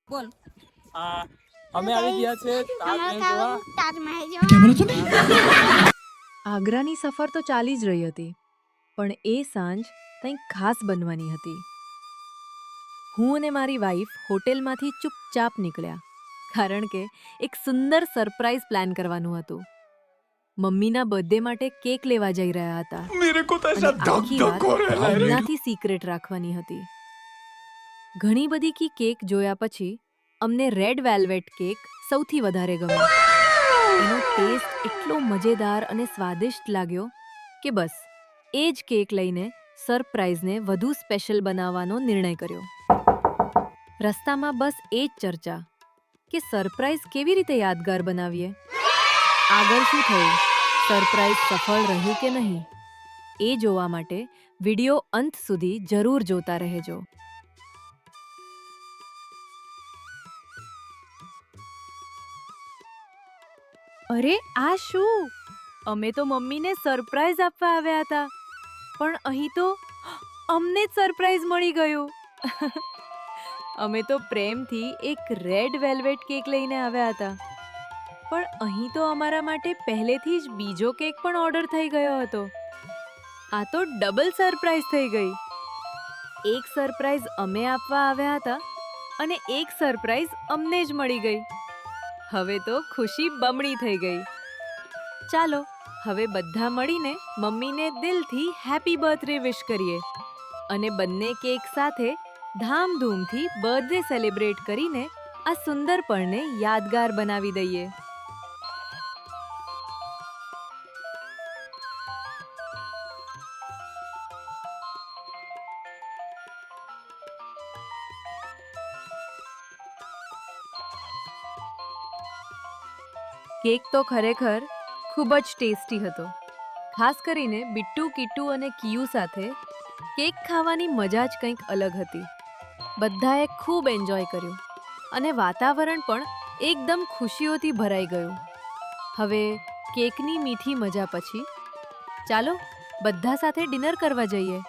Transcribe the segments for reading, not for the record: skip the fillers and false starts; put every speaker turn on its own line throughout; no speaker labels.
બોલ.
અમે આવી ગયા છે
તાજમહેલ જોવા.
આગ્રાની સફર તો ચાલી જ રહી હતી, પણ એ સાંજ કંઈક ખાસ બનવાની હતી. હું અને મારી વાઈફ હોટેલમાંથી ચૂપચાપ નીકળ્યા, કારણ કે એક સુંદર સરપ્રાઈઝ પ્લાન કરવાનું હતું. મમ્મીના બર્થડે માટે કેક લેવા જઈ રહ્યા હતા. અને આખી વાત હમણાંથી સિક્રેટ રાખવાની હતી. ઘણી બધી કેક જોયા પછી અમને રેડ વેલ્વેટ કેક સૌથી વધારે ગમ્યો. એનો ટેસ્ટ એટલો મજેદાર અને સ્વાદિષ્ટ લાગ્યો કે બસ એ જ કેક લઈને સરપ્રાઈઝને વધુ સ્પેશિયલ બનાવવાનો નિર્ણય કર્યો. રસ્તામાં બસ એ જ ચર્ચા કે સરપ્રાઈઝ કેવી રીતે યાદગાર બનાવીએ. આગળ શું થયું, સરપ્રાઈઝ સફળ રહ્યું કે નહીં, એ જોવા માટે વિડિયો અંત સુધી જરૂર જોતા રહેજો. અરે આ શું? અમે તો મમ્મીને સરપ્રાઈઝ આપવા આવ્યા હતા, પણ અહીં તો અમને જ સરપ્રાઈઝ મળી ગયું. અમે તો પ્રેમથી એક રેડ વેલ્વેટ કેક લઈને આવ્યા હતા, પણ અહીં તો અમારા માટે પહેલેથી જ બીજો કેક પણ ઓર્ડર થઈ ગયો હતો. આ તો ડબલ સરપ્રાઈઝ થઈ ગઈ. એક સરપ્રાઈઝ અમે આપવા આવ્યા હતા અને એક સરપ્રાઈઝ અમને જ મળી ગઈ. હવે તો ખુશી બમણી થઈ ગઈ. ચાલો હવે બધા મળીને મમ્મીને દિલથી હેપી બર્થડે વિશ કરીએ અને બંને કેક સાથે ધામધૂમથી બર્થડે સેલિબ્રેટ કરીને આ સુંદર પળને યાદગાર બનાવી દઈએ. કેક તો ખરેખર ખૂબ જ ટેસ્ટી હતો. ખાસ કરીને બિટ્ટુ, કિટ્ટુ અને કિયુ સાથે કેક ખાવાની મજા જ કંઈક અલગ હતી. બધાએ ખૂબ એન્જોય કર્યું અને વાતાવરણ પણ એકદમ ખુશીઓથી ભરાઈ ગયું. હવે કેકની મીઠી મજા પછી ચાલો બધા સાથે ડિનર કરવા જઈએ.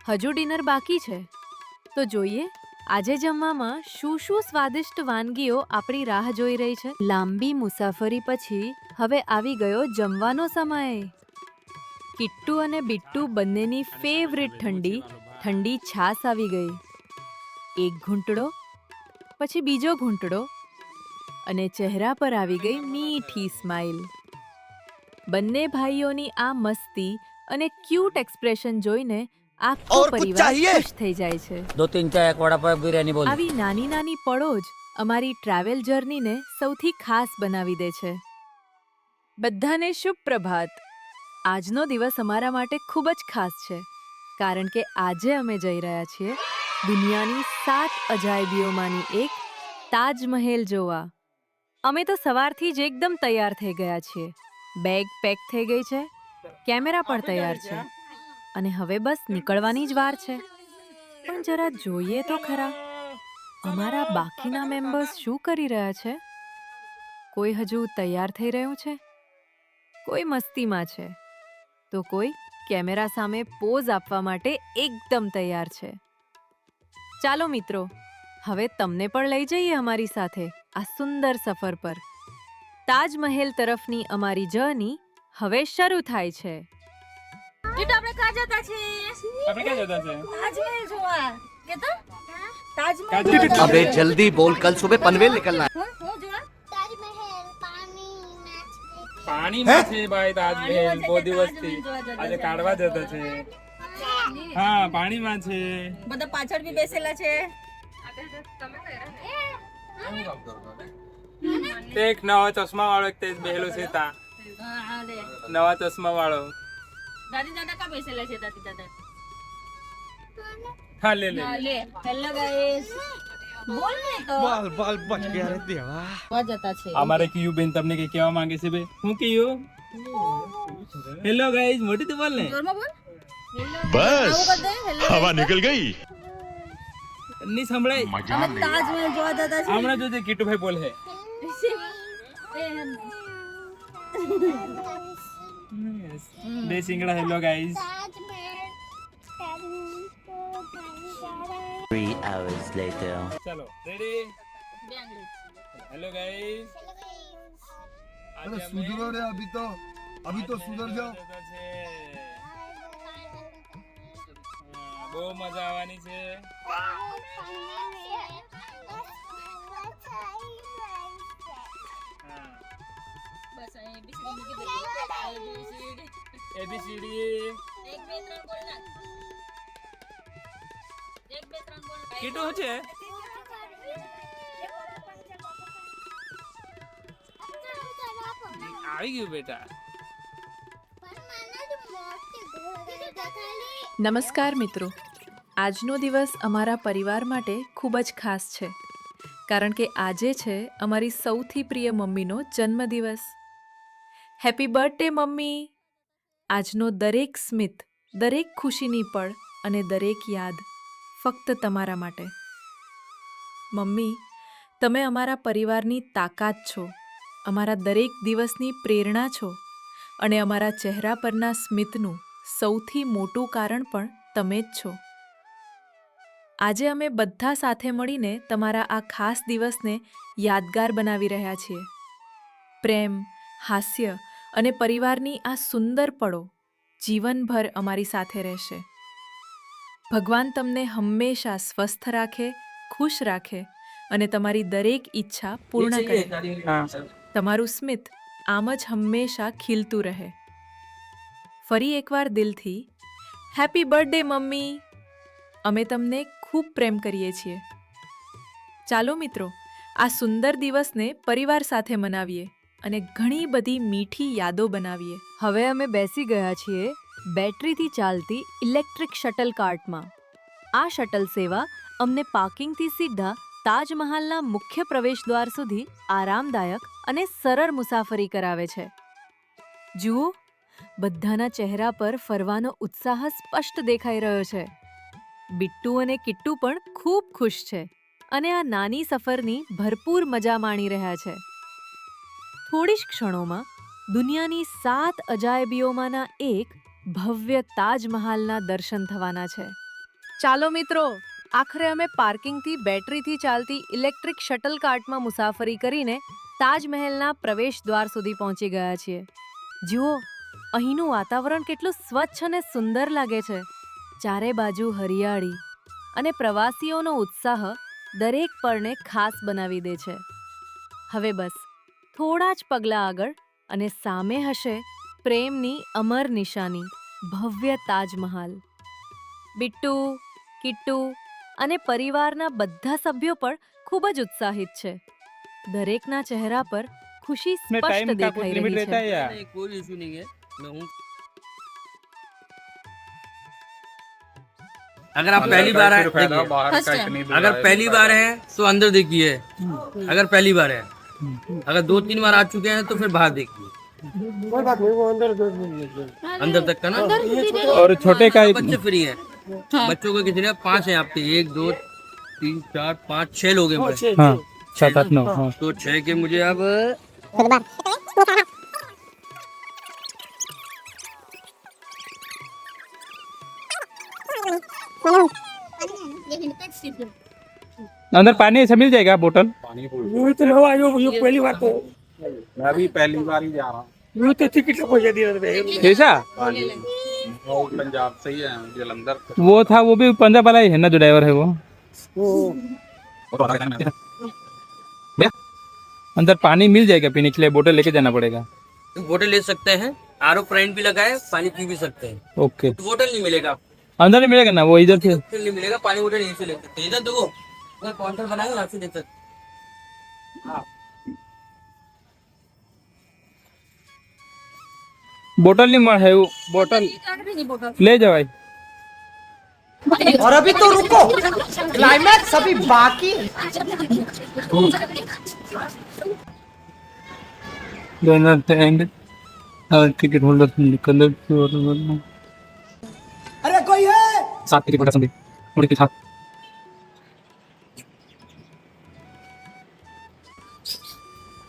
હજુ ડિનર બાકી છે, તો જોઈએ આજે જમવામાં શું શું સ્વાદિષ્ટ વાનગીઓ આપણી રાહ જોઈ રહી છે. લાંબી મુસાફરી પછી હવે આવી ગયો જમવાનો સમય. કિટ્ટુ અને બિટ્ટુ બંનેની ફેવરિટ ઠંડી છાશ આવી ગઈ. એક ઘૂંટડો, પછી બીજો ઘૂંટડો, અને ચહેરા પર આવી ગઈ મીઠી સ્માઈલ. બંને ભાઈઓની આ મસ્તી અને ક્યુટ એક્સપ્રેશન જોઈને આખો પરિવાર ખુશ થઈ જાય છે.
2-3 ચાય એક વડાપાવ બિરયાની બોલ.
આવી નાની નાની પળો જ અમારી ટ્રાવેલ જર્નીને સૌથી ખાસ બનાવી દે છે. બધાને શુભ પ્રભાત. આજનો દિવસ અમારા માટે ખૂબ જ ખાસ છે, કારણ કે આજે અમે જઈ રહ્યા છીએ દુનિયાની 7 અજાયબીઓમાંની એક તાજમહેલ જોવા. અમે તો સવારથી જ એકદમ તૈયાર થઈ ગયા છીએ. બેગ પેક થઈ ગઈ છે, કેમેરા પણ તૈયાર છે અને હવે બસ નીકળવાની જ વાર છે. પણ જરા જોઈએ તો ખરા, અમારા બાકીના મેમ્બર્સ શું કરી રહ્યા છે? કોઈ હજુ તૈયાર થઈ રહ્યું છે, કોઈ મસ્તીમાં છે, તો કોઈ કેમેરા સામે પોઝ આપવા માટે એકદમ તૈયાર છે. ચાલો મિત્રો, હવે તમને પણ લઈ જઈએ અમારી સાથે આ સુંદર સફર પર. તાજમહેલ તરફની અમારી જર્ની હવે શરૂ થાય છે.
આપણે ક્યાં જતા છે? તાજમહેલ જોવા. કે તો તાજમહેલ જોવા.
अबे जल्दी बोल, कल सुबह पनवेल निकलना है.
હું જોવા.
તાજમહેલ
પાણીમાં છે ભાઈ તાજમહેલ. બહુ દિવસથી આજે કાઢવા જતા છે. હા, પાણીમાં છે.
બધા પાછળ બી બેસેલા છે.
તે એક નવા ચશ્મા વાળો એક તે બેહેલો છે તા.
હા લે.
નવા ચશ્મા વાળો.
દાદી દાદા કા બેસેલા છે? દાદી દાદા.
હા લે લે.
હા લે. Hello guys. બોલ ને તો.
बाल बच गया रे देवा.
વા જતા છે.
અમારે કિયુ બેન તમને કઈ કહેવા માંગે છે બે? હું કિયુ? હેલો ગાઈસ, મોટી તો બોલ ને.
જોરમાં બોલ.
बस
આવું કર દે. હેલો.
हवा निकल गई.
ની સંભળાય?
અમે તાજમહેલ જોવા જતા છે.
હમણાં જોજે કિટ્ટુભાઈ બોલ હે. બે સિંગડા hello guys.
Taj Mahal.
3 hours later.
चलो रेडी
બે આંગળી.
हेलो गाइस
अरे सुधरो रे अभी तो सुधर जाओ
બહુ મજા આવવાની છે
બસ આ ABCD મૂકી દે. ABCD.
ABCD
1 2 3 બોલ નાખ. 1 2 3 બોલ.
કેટલું છે આવી ગયું બેટા
નમસ્કાર મિત્રો, આજનો દિવસ અમારા પરિવાર માટે ખૂબ જ ખાસ છે, કારણ કે આજે છે અમારી સૌથી પ્રિય મમ્મીનો જન્મદિવસ. Happy birthday mummy! આજનો દરેક સ્મિત, દરેક ખુશીની પળ અને દરેક યાદ ફક્ત તમારા માટે. મમ્મી, તમે અમારા પરિવારની તાકાત છો, અમારા દરેક દિવસની પ્રેરણા છો અને અમારા ચહેરા પરના સ્મિતનું સૌથી મોટું કારણ પણ તમે જ છો. આજે અમે બધા સાથે મળીને તમારા આ ખાસ દિવસને યાદગાર બનાવી રહ્યા છીએ. પ્રેમ, હાસ્ય અને પરિવારની આ સુંદર પળો જીવનભર અમારી સાથે રહેશે. ભગવાન તમને હંમેશા સ્વસ્થ રાખે, ખુશ રાખે અને તમારી દરેક ઈચ્છા પૂર્ણ કરે. તમારું સ્મિત આમ જ હંમેશા ખીલતું રહે. ફરી એકવાર દિલથી હેપી બર્થડે મમ્મી! અમે તમને ખૂબ પ્રેમ કરીએ છીએ. ચાલો મિત્રો, આ સુંદર દિવસને પરિવાર સાથે મનાવીએ અને ઘણી બધી મીઠી યાદો બનાવીએ.
હવે અમે બેસી ગયા છીએ બેટરીથી ચાલતી ઇલેક્ટ્રિક શટલ કાર્ટમાં. આ શટલ સેવા અમને પાર્કિંગથી સીધા તાજમહાલના મુખ્ય પ્રવેશદ્વાર સુધી આરામદાયક અને સરળ મુસાફરી કરાવે છે. જુઓ, બધાના ચહેરા પર ફરવાનો ઉત્સાહ સ્પષ્ટ દેખાઈ રહ્યો છે. બિટ્ટુ અને કિટ્ટુ પણ ખૂબ ખુશ છે અને આ નાની સફરની ભરપૂર મજા માણી રહ્યા છે. થોડી જ ક્ષણોમાં દુનિયાની 7 અજાયબીઓમાંના એક ભવ્ય તાજમહાલના દર્શન થવાના છે.
ચાલો મિત્રો, આખરે અમે પાર્કિંગથી બેટરીથી ચાલતી ઇલેક્ટ્રિક શટલ કાર્ટમાં મુસાફરી કરીને તાજમહેલના પ્રવેશ દ્વાર સુધી પહોંચી ગયા છીએ. જુઓ, અહીંનું વાતાવરણ કેટલું સ્વચ્છ અને સુંદર લાગે છે. ચારે બાજુ હરિયાળી અને પ્રવાસીઓનો ઉત્સાહ દરેક પળને ખાસ બનાવી દે છે. હવે બસ થોડા જ પગલાં આગળ અને સામે હશે પ્રેમની અમર નિશાની, ભવ્ય તાજમહાલ. બિટ્ટુ, કિટ્ટુ અને પરિવારના બધા સભ્યો પણ ખૂબ જ ઉત્સાહિત છે. દરેકના ચહેરા પર ખુશી સ્પષ્ટ દેખાઈ રહી છે.
कोई इशू नहीं है, मैं हूँ. अगर आप पहली बार है, अगर पहली बार है तो अंदर देखिए. अगर पहली बार है, अगर 2-3 बार आ चुके हैं तो फिर बाहर देखिए. अंदर तक का ना.
और छोटे का
बच्चे फ्री है. बच्चों को कितने 5 है आपके? 1 2 3 4 5 6 लोग हैं.
हाँ 7 8 9
तो 6 के मुझे अब
अंदर पानी ऐसा मिल जाएगा बोतल?
वो तो लो आयो, ये पहली बार तो
मैं भी पहली बार ही जा रहा हूँ.
वो तो टिकट का पैसा दिया था.
ऐसा
पंजाब से ही है जलंधर.
वो था, वो भी पंजाब वाला ही है ना जो ड्राइवर है वो. अंदर पानी मिल जाएगा पीने के लिए, बोतल लेके जाना पड़ेगा.
बोतल ले सकते हैं. आरओ प्राइंट भी लगा है, पानी पी भी सकते हैं.
ओके.
बोतल नहीं मिलेगा,
अंदर नहीं मिलेगा ना, वो इधर से.
बोतल नहीं मिलेगा. पानी बोतल यहीं से ले सकते हैं. इधर देखो, अगर काउंटर बनाएंगे ना, आपसे दे सकते.
बोतल नहीं है वो, बोतल ले जाओ भाई.
और अभी तो रुको, क्लाइमैक्स अभी बाकी है.
टिकट होल्डर कलर
अरे कोई है?
7 टिकट पसंद है के साथ.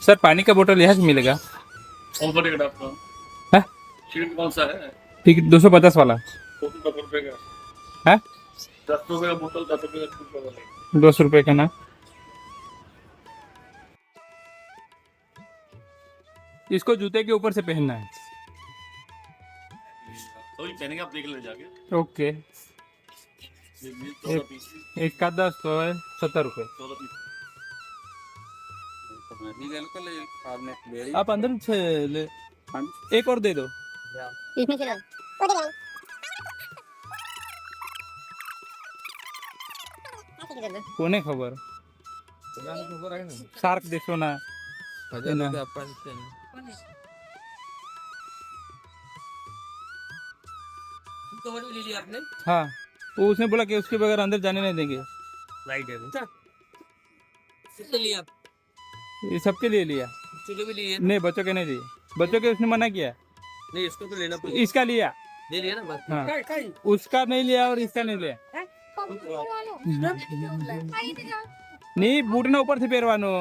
सर पानी का बोतल यहाँ से मिलेगा?
कौन सा टिकट आपका?
है
टिकट कौन सा है?
टिकट 250 वाला.
250 रुपए का.
है
10 रुपए का बोतल 10 रुपए का
10 रुपए का ना। इसको जूते के ऊपर से पहनना है।
तो ही पहनेंगे आप देख ले जाके।
ओके। एक का 10 तो है 70 रुपए।
14 पीस। आपने
आप अंदर से ले, एक और दे दो।
इसमें से लो
कोने खबर सार्क देखो ना।
कवर भी ले लिया आपने?
हाँ, वो उसने बोला कि उसके बगैर अंदर जाने नहीं देंगे।
राइट है बेटा। कितने लिए आप?
ये सबके लिए लिया।
चलो भी लिए।
नहीं, बच्चों के नहीं लिए। बच्चों के उसने मना किया।
नहीं, इसको तो लेना पड़ेगा।
इसका लिया।
ले लिया ना बस।
हाँ, उसका नहीं लिया और इसका नहीं लिया। नहीं, बूट ना ऊपर से પહેરવાનો।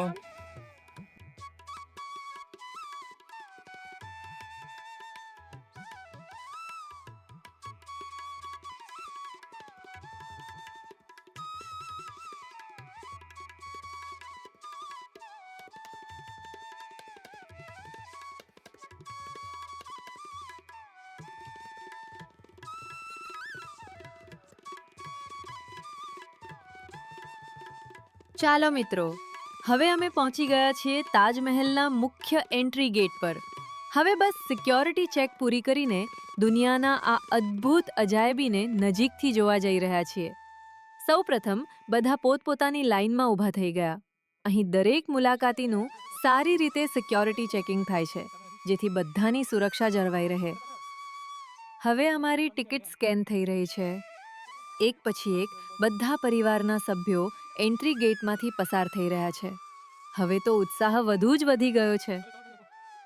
ચાલો મિત્રો, હવે અમે પહોંચી ગયા છીએ તાજમહેલના મુખ્ય એન્ટ્રી ગેટ પર. હવે બસ સિક્યોરિટી ચેક પૂરી કરીને દુનિયાના આ અદ્ભુત અજાયબીને નજીકથી જોવા જઈ રહ્યા છીએ. સૌપ્રથમ બધા પોતપોતાની લાઇનમાં ઊભા થઈ ગયા. અહીં દરેક મુલાકાતીનું સારી રીતે સિક્યોરિટી ચેકિંગ થાય છે, જેથી બધાની સુરક્ષા જળવાઈ રહે. હવે અમારી ટિકિટ સ્કેન થઈ રહી છે. એક પછી એક બધા પરિવારના સભ્યો એન્ટ્રી ગેટમાંથી પસાર થઈ રહ્યા છે. હવે તો ઉત્સાહ વધુ જ વધી ગયો છે.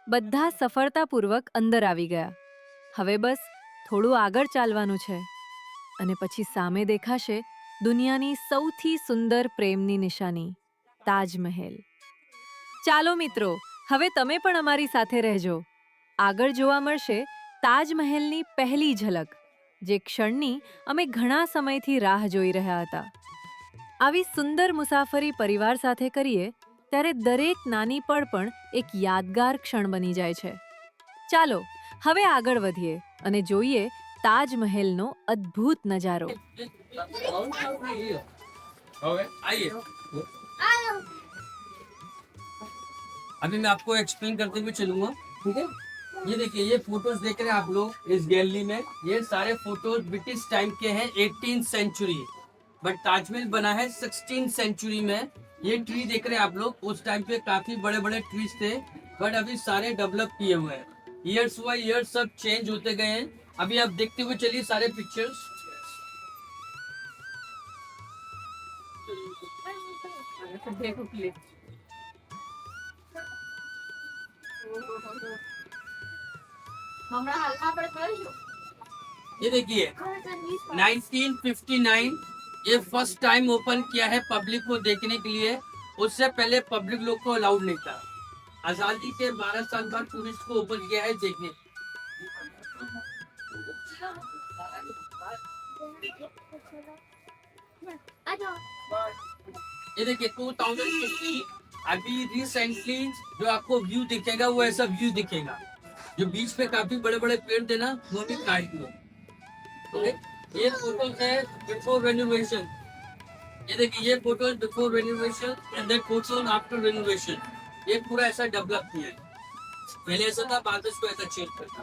બધા સફળતાપૂર્વક અંદર આવી ગયા. હવે બસ થોડું આગળ ચાલવાનું છે અને પછી સામે દેખાશે દુનિયાની સૌથી સુંદર પ્રેમની નિશાની, તાજમહેલ. ચાલો મિત્રો, હવે તમે પણ અમારી સાથે રહેજો. આગળ જોવા મળશે તાજમહેલની પહેલી ઝલક, જે ક્ષણની અમે ઘણા સમયથી રાહ જોઈ રહ્યા હતા. આવી સુંદર મુસાફરી પરિવાર સાથે કરીએ ત્યારે દરેક નાની પળ પણ એક યાદગાર ક્ષણ બની જાય છે. ચાલો હવે આગળ વધીએ અને જોઈએ તાજમહેલનો અદ્ભુત નજારો.
आइए। अभी मैं आपको एक्सप्लेन करते हुए चलूंगा, ठीक है? ये देखिए, ये फोटोज देख रहे हैं आप लोग इस गैलरी में। ये सारे फोटोज ब्रिटिश टाइम के हैं, 18th सेंचुरी। बट ताजमहल बना है 16th सेंचुरी में। ये ट्री देख रहे हैं आप लोग, उस टाइम पे काफी बड़े बड़े ट्रीज थे, बट अभी सारे डेवलप किए हुए हैं। ईयर्स बाय ईयर्स सब चेंज होते गए हैं। अभी आप देखते हुए चलिए सारे पिक्चर्स। ये देखिए, 1959 ये फर्स्ट टाइम ओपन किया है पब्लिक को देखने के लिए। उससे पहले पब्लिक लोग को अलाउड नहीं था। आजादी के 12 साल बाद टूरिस्ट को ओपन किया है देखने। ये देखिए 2050 अभी रिसेंटली जो आपको व्यू दिखेगा वो ऐसा व्यू दिखेगा। जो बीच पे काफी बड़े बड़े पेड़ थे ना, वो भी काट दिए। ओके, ये फोटो है बिफोर रेनोवेशन। ये देखिए, ये photo before renovation and then photo after renovation. ये पूरा ऐसा डेवलप किया है। पहले ऐसा था, बाद में इसको ऐसा चेंज करता।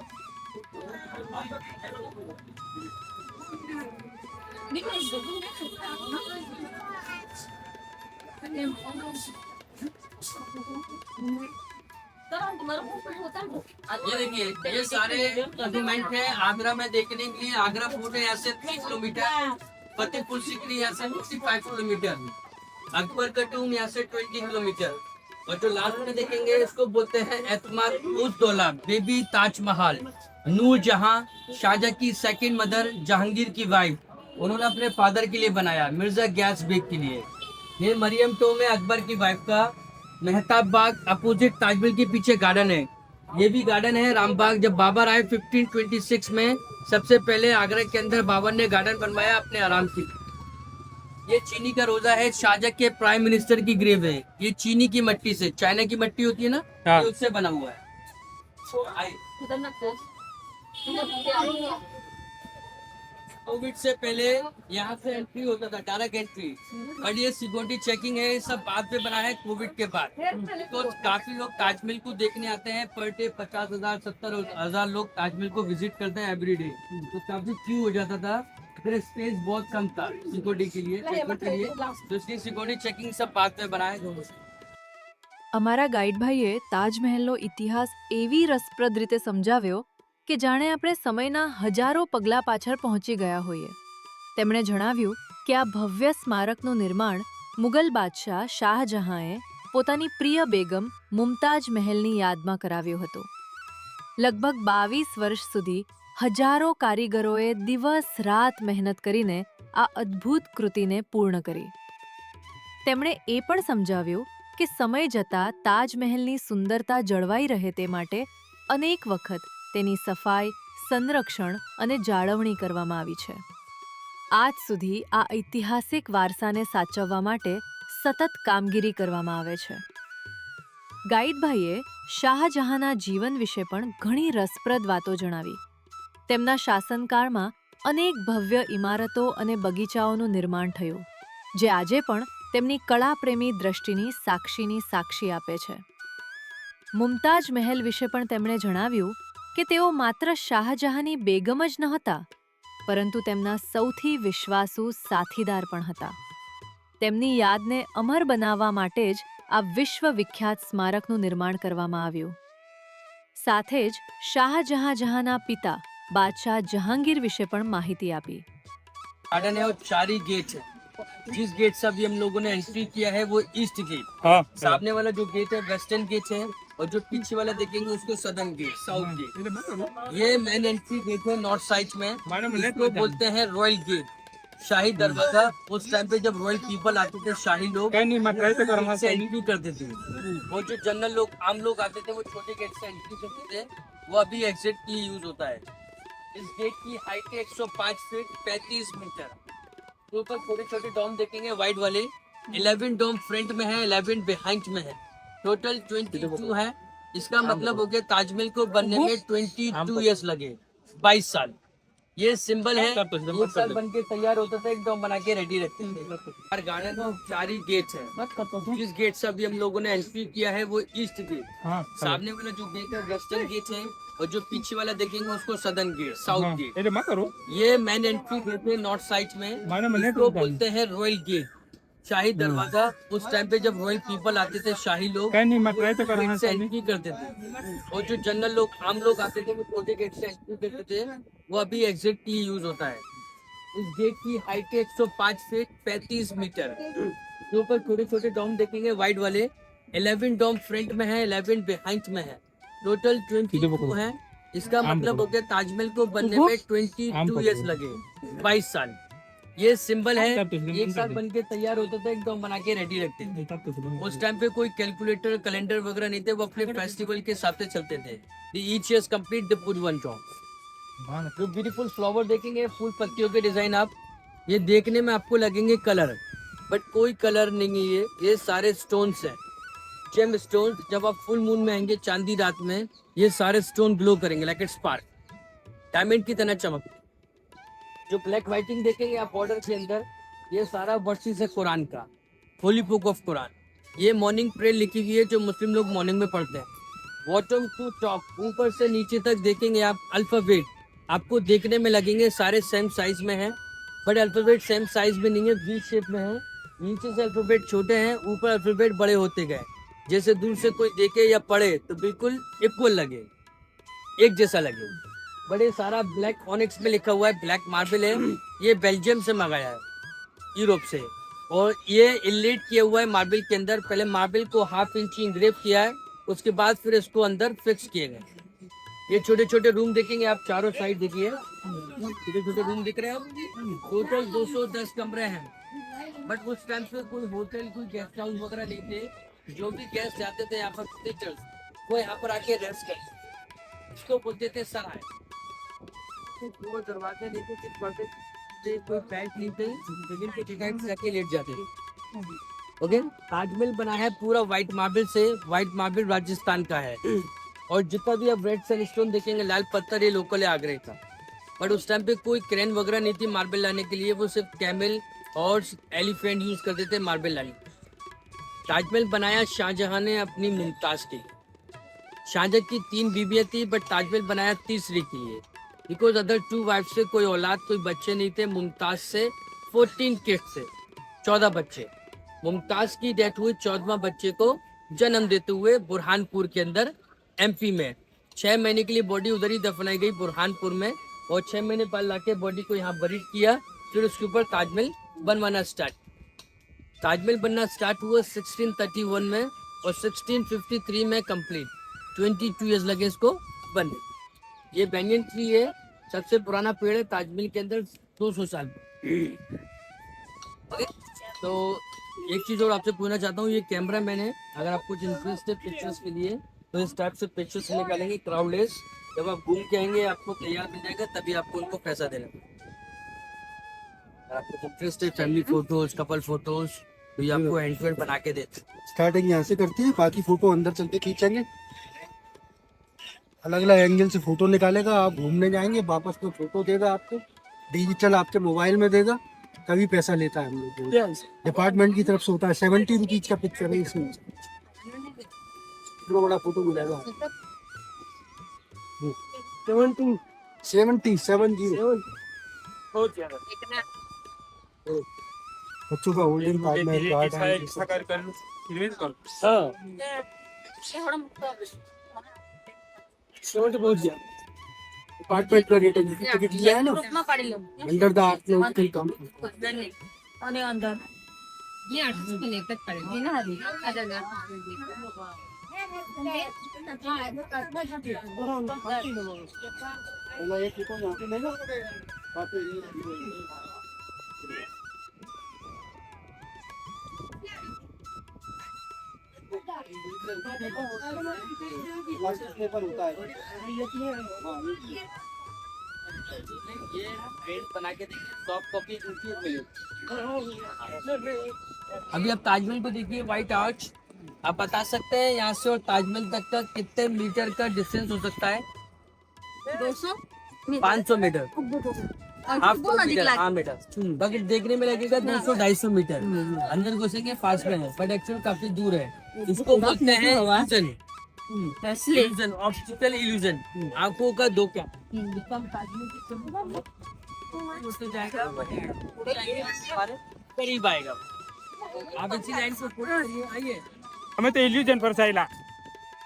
ये देखिए, ये सारे डॉक्यूमेंट है आगरा में देखने के लिए। आगरा फोर्ट है यहाँ से 3 किलोमीटर, फतेहपुर सीकरी यहाँ से 65 किलोमीटर, अकबर का टूम यहाँ से 20 किलोमीटर, और जो लास्ट में देखेंगे इसको बोलते हैं एतमाद उज दौला बेबी ताजमहल। नूर जहां, शाहजहां की सेकंड मदर, जहांगीर की वाइफ, उन्होंने अपने फादर के लिए बनाया, मिर्जा गयास बेग के लिए। ये मरियम टोम है अकबर की वाइफ का। मेहताब बाग अपोजिट ताजमहल के पीछे गार्डन है। ये भी गार्डन है रामबाग। जब बाबर आए 1526 में, सबसे पहले आगरा के अंदर बाबर ने गार्डन बनवाया अपने आराम की। ये चीनी का रोजा है, शाहजहाँ के प्राइम मिनिस्टर की ग्रेव है। ये चीनी की मट्टी से, चाइना की मट्टी होती है ना,
हाँ।
ये उससे बना हुआ है। आइए। कोविड से पहले यहाँ से एंट्री होता था, डायरेक्ट एंट्री, और ये सिक्योरिटी चेकिंग है, ये सब बाद में बना है कोविड के बाद। तो काफी लोग ताजमहल को देखने आते हैं, पर डे 50,000 70,000 लोग ताजमहल को विजिट करते हैं एवरी डे। तो काफी क्यू हो जाता था, फिर स्पेस बहुत कम था सिक्योरिटी के लिए, चेकिंग के लिए, तो इसलिए सिक्योरिटी चेकिंग सब बाद में बना है।
અમારા ગાઈડ ભાઈએ તાજમહેલનો ઇતિહાસ એવી રસપ્રદ રીતે સમજાવ્યો કે જાણે આપણે સમયના હજારો પગલાં પાછળ પહોંચી ગયા હોઈએ. તેમણે જણાવ્યું કે આ ભવ્ય સ્મારકનું નિર્માણ મુગલ બાદશાહ શાહજહાંએ પોતાની પ્રિય બેગમ મુમતાજ મહેલની યાદમાં કરાવ્યો હતો. લગભગ 22 વર્ષ સુધી હજારો કારીગરોએ દિવસ રાત મહેનત કરીને આ અદ્ભુત કૃતિને પૂર્ણ કરી. તેમણે એ પણ સમજાવ્યું કે સમય જતાં તાજમહેલની સુંદરતા જળવાઈ રહે તે માટે અનેક વખત તેની સફાઈ, સંરક્ષણ અને જાળવણી કરવામાં આવી છે. આજ સુધી આ ઐતિહાસિક વારસાને સાચવવા માટે સતત કામગીરી કરવામાં આવે છે. ગાઈડભાઈએ શાહજહાંના જીવન વિશે પણ ઘણી રસપ્રદ વાતો જણાવી. તેમના શાસનકાળમાં અનેક ભવ્ય ઇમારતો અને બગીચાઓનું નિર્માણ થયું, જે આજે પણ તેમની કળાપ્રેમી દ્રષ્ટિની સાક્ષીની સાક્ષી આપે છે. મુમતાજ મહેલ વિશે પણ તેમણે જણાવ્યું કે તેઓ માત્ર શાહજહાંની બેગમ જ નહોતા, પરંતુ તેમના સૌથી વિશ્વાસુ સાથીદાર પણ હતા. તેમની યાદને અમર બનાવવા માટે જ આ વિશ્વવિખ્યાત સ્મારકનું નિર્માણ કરવામાં આવ્યું. સાથે જ શાહજહાંના પિતા બાદશાહ જહાંગીર વિશે પણ માહિતી આપી.
गार्डन है और 4 ही गेट है। जिस गेट से अभी हम लोगों ने एंट्री किया है वो ईस्ट गेट,
हाँ
सामने वाला जो गेट है वेस्टर्न गेट है, और जो पीछे वाला देखेंगे उसको सदर्न गेट, साउथ गेट। ये मेन एंट्री गेट है नॉर्थ साइड में, इसको बोलते हैं रॉयल गेट, शाही दरवाजा। उस टाइम पे जब रॉयल पीपल आते थे, शाही लोग से एंट्री करते थे, और जो जनरल लोग, आम लोग आते थे, वो छोटे गेट से एंट्री करते थे। वो अभी एग्जिट के लिए यूज होता है। इस गेट की हाइट है 105 फीट 35 मीटर। ऊपर छोटे छोटे डॉम देखेंगे वाइड वाले, 11 डॉम फ्रंट में है, 11 बिहाइंड में है, टोटल 22 है। इसका मतलब हो गया ताजमहल को बनने में 22 इयर्स लगे, 22 साल। ये सिंबल है, एक साल बन के तैयार होता था, एक डॉम बना के रेडी रखते थे। और गार्डन में 4 ही गेट है। जिस गेट से अभी हम लोगों ने एंट्री किया है वो ईस्ट गेट, सामने वाला जो गेट है वेस्टर्न गेट है, और जो पीछे वाला देखेंगे उसको सदर्न गेट, साउथ गेट। ये मेन एंट्री गेट है नॉर्थ साइड में, इसको बोलते हैं रॉयल गेट, शाही दरवाजा। उस टाइम पे जब रॉयल पीपल आते थे, शाही लोग गेट से एंट्री करते थे, और जो जनरल लोग, आम लोग आते थे, वो छोटे गेट से एंट्री करते थे। वो अभी एग्जिट के लिए यूज होता है। इस गेट की हाइट है 105 फीट 35 मीटर। ऊपर छोटे छोटे डॉम देखेंगे वाइड वाले, 11 डॉम फ्रंट में है, 11 बिहाइंड में है, टोटल 22 है। इसका मतलब हो गया ताजमहल को बनने में 22 इयर्स लगे, 22 साल। ये सिंबल है, एक साल बन के तैयार होता था, एक डॉम बना के रेडी रखते थे। उस टाइम पे कोई कैलकुलेटर, कैलेंडर वगैरह नहीं थे, वो अपने फेस्टिवल के हिसाब से चलते थे। Each year complete the put one dome. जो ब्यूटीफुल फ्लावर देखेंगे, फूल पत्तियों के डिजाइन, आप ये देखने में आपको लगेंगे कलर, बट कोई कलर नहीं है, ये सारे स्टोन्स हैं, जेम स्टोन। जब आप फुल मून में आएंगे, चांदी रात में, ये सारे स्टोन ग्लो करेंगे लाइक इट स्पार्क, डायमंड की तरह चमक। जो ब्लैक वाइटिंग देखेंगे आप बॉर्डर के अंदर, ये सारा वर्सेस है कुरान का, होली बुक ऑफ कुरान। ये मॉर्निंग प्रेयर लिखी हुई है, जो मुस्लिम लोग मॉर्निंग में पढ़ते हैं। बॉटम टू टॉप, ऊपर से नीचे तक देखेंगे आप, अल्फाबेट आपको देखने में लगेंगे सारे सेम साइज में है, बट अल्फाबेट सेम साइज में नहीं है, वी शेप में है। नीचे से अल्फाबेट छोटे हैं, ऊपर अल्फाबेट बड़े होते गए। जैसे दूर से कोई देखे या पढ़े तो बिल्कुल इक्वल लगे, एक जैसा लगे। बड़े सारा ब्लैक ऑनिक्स में लिखा हुआ है, ब्लैक मार्बल है। ये बेल्जियम से मंगाया है, यूरोप से, और ये इनलेट किया हुआ है मार्बल के अंदर। पहले मार्बल को 1/2 इंच इंग्रेव किया है, उसके बाद फिर इसको अंदर फिक्स किए गए। ये छोटे छोटे रूम देखेंगे आप, चारों साइड देखिए, छोटे छोटे रूम दिख रहे हैं आप। टोटल 210 कमरे हैं, बट उस टाइम पे कोई होटल, कोई गेस्ट हाउस वगैरह नहीं थे। जो भी गेस्ट जाते थे यहाँ पर विजिटर्स, वो यहाँ पर आके रेस्ट करते, इसको बोलते थे सराय। दरवाजे देखे, से कोई पैंट नीचे जमीन पे टिकाई रख के लेट जाते हैं। ओके, ताजमहल बना है पूरा व्हाइट मार्बल से। व्हाइट मार्बल राजस्थान का है, और जितना भी आप रेड सैंडस्टोन देखेंगे लाल पत्थर, ये लोकल है आगरे का। बट उस टाइम पे कोई क्रेन वगैरह नहीं थी मार्बल लाने के लिए, वो सिर्फ कैमल और एलिफेंट यूज करते थे मार्बल लाने। ताजमहल बनाया शाहजहां ने अपनी मुमताज के लिए। शाहजहां की 3 बीबियां थी, बट ताजमहल बनाया तीसरी के लिए, बिकॉज अदर 2 वाइफ से कोई औलाद, कोई बच्चे नहीं थे। मुमताज से 14 किड्स से 14 बच्चे। मुमताज की डेथ हुई 14वां बच्चे को जन्म देते हुए बुरहानपुर के अंदर, एमपी में। 6 महीने के लिए बॉडी उधर ही दफनाई गई बुरहानपुर में, और 6 महीने बाद लाके बॉडी को यहाँ बरीड किया। फिर उसके ऊपर ताजमहल बनवाना स्टार्ट। ताजमहल बनना स्टार्ट हुआ 1631 में, और 1653 में कंप्लीट। 22 इयर्स लगे इसको बनने। ये बैंगन ट्री है, सबसे पुराना पेड़ है ताजमहल के अंदर, 200 साल। ओके, तो एक चीज और आपसे पूछना चाहता हूँ, ये कैमरा मैन है, अगर आप कुछ इंटरेस्ट है पिक्चर्स के लिए तो इस टाइप से पिक्चर्स निकालेंगे क्राउडलेस। जब आप घूम के आएंगे आपको तैयार मिल जाएगा, तभी आपको उनको पैसा देना। अगर आपको इंटरेस्ट है फैमिली फोटोज, कपल फोटोज, तो ये आपको एंड टू एंड बना के देते।
स्टार्टिंग यहाँ से करते हैं, बाकी फोटो अंदर चल के खींचेंगे। अलग अलग एंगल से फोटो निकालेगा, आप घूमने जाएंगे, वापस में फोटो देगा आपको, डिजिटल आपके मोबाइल में देगा, तभी पैसा लेता है हम लोग। डिपार्टमेंट की तरफ से होता है। 70 रुपीज का पिक्चर है इसमें, इतना बड़ा फोटो मिलेगा। 70 बच्चों का होल्डिंग कार्ड में कार्ड डिपार्टमेंट का रेट टिकट लिया है ना, अंडर द आर्ट कम।
ये पेंट बना के देखिए, सॉफ्ट कॉपी अभी आप ताजमहल को देखिए, व्हाइट आर्च। आप बता सकते हैं यहाँ से और ताजमहल तक का कितने मीटर का डिस्टेंस हो सकता है?
200
500 मीटर, हाफ मीटर। बाकी देखने में लगेगा 200-250 मीटर। अंदर घुसेंगे फास्ट में है, बट एक्चुअली काफी दूर है। इसको बोलते हैं इल्यूजन, ऑप्टिकल इल्यूजन, आंखों का धोखा। करीब आएगा। आप इसी लाइन से पूरा आइए।
हमें तो इल्यूजन पर साइला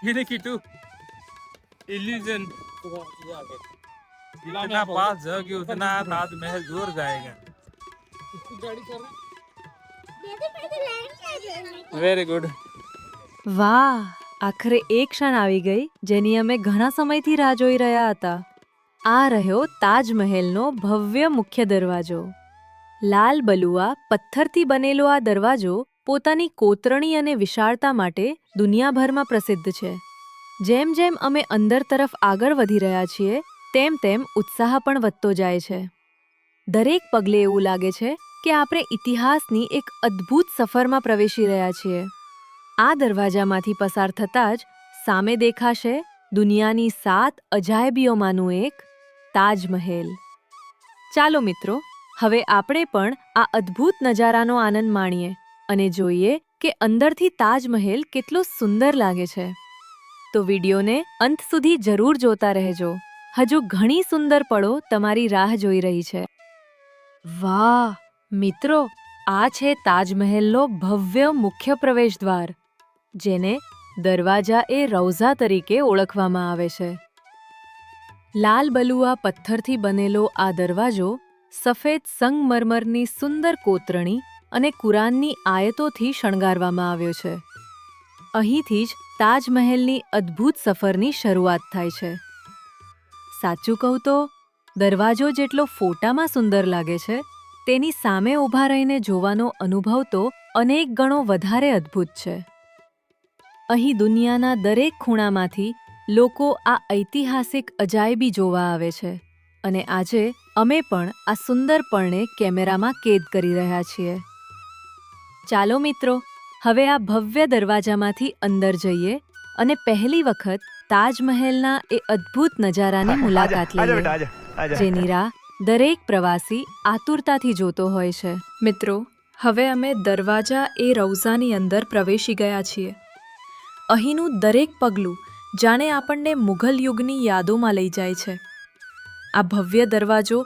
ये देखी तू इल्यूजन जितना पास जाओगे उतना ताजमहल दूर जाएगा। Very good.
વાહ, આખરે એક ક્ષણ આવી ગઈ જેની અમે ઘણા સમયથી રાહ જોઈ રહ્યા હતા। આ રહ્યો તાજમહેલનો ભવ્ય મુખ્ય દરવાજો। લાલ બલુઆ પથ્થરથી બનેલો આ દરવાજો પોતાની કોતરણી અને વિશાળતા માટે દુનિયાભરમાં પ્રસિદ્ધ છે। જેમ જેમ અમે અંદર તરફ આગળ વધી રહ્યા છીએ તેમ તેમ ઉત્સાહ પણ વધતો જાય છે। દરેક પગલે એવું લાગે છે કે આપણે ઇતિહાસની એક અદ્ભુત સફરમાં પ્રવેશી રહ્યા છીએ। આ દરવાજામાંથી પસાર થતાં જ સામે દેખાશે દુનિયાની 7 અજાયબીઓમાંનું એક તાજમહેલ। ચાલો મિત્રો, હવે આપણે પણ આ અદ્ભુત નજારાનો આનંદ માણીએ અને જોઈએ કે અંદરથી તાજમહેલ કેટલો સુંદર લાગે છે। તો વિડીયોને અંત સુધી જરૂર જોતા રહેજો, હજુ ઘણી સુંદર પળો તમારી રાહ જોઈ રહી છે। વાહ મિત્રો, આ છે તાજમહેલનો ભવ્ય મુખ્ય પ્રવેશદ્વાર, જેને દરવાજા એ રૌઝા તરીકે ઓળખવામાં આવે છે। લાલ બલુઆ પથ્થરથી બનેલો આ દરવાજો સફેદ સંગમરમરની સુંદર કોતરણી અને કુરાનની આયતોથી શણગારવામાં આવ્યો છે। અહીંથી જ તાજમહેલની અદ્ભુત સફરની શરૂઆત થાય છે। સાચું કહું તો દરવાજો જેટલો ફોટામાં સુંદર લાગે છે તેની સામે ઊભા રહીને જોવાનો અનુભવ તો અનેક ગણો વધારે અદ્ભુત છે। અહીં દુનિયાના દરેક ખૂણામાંથી લોકો આ ઐતિહાસિક અજાયબી જોવા આવે છે અને આજે અમે પણ આ સુંદર પળને કેમેરામાં કેદ કરી રહ્યા છીએ. ચાલો મિત્રો, હવે આ ભવ્ય દરવાજામાંથી અંદર જઈએ અને પહેલી વખત તાજમહેલના એ અદ્ભુત નજારાની મુલાકાત લઈએ, જેની રાહ દરેક પ્રવાસી આતુરતાથી જોતો હોય છે. મિત્રો, હવે અમે દરવાજા એ રૌઝાની અંદર પ્રવેશી ગયા છીએ. અહીંનું દરેક પગલું જાણે આપણને મુઘલ યુગની યાદોમાં લઈ જાય છે. આ ભવ્ય દરવાજો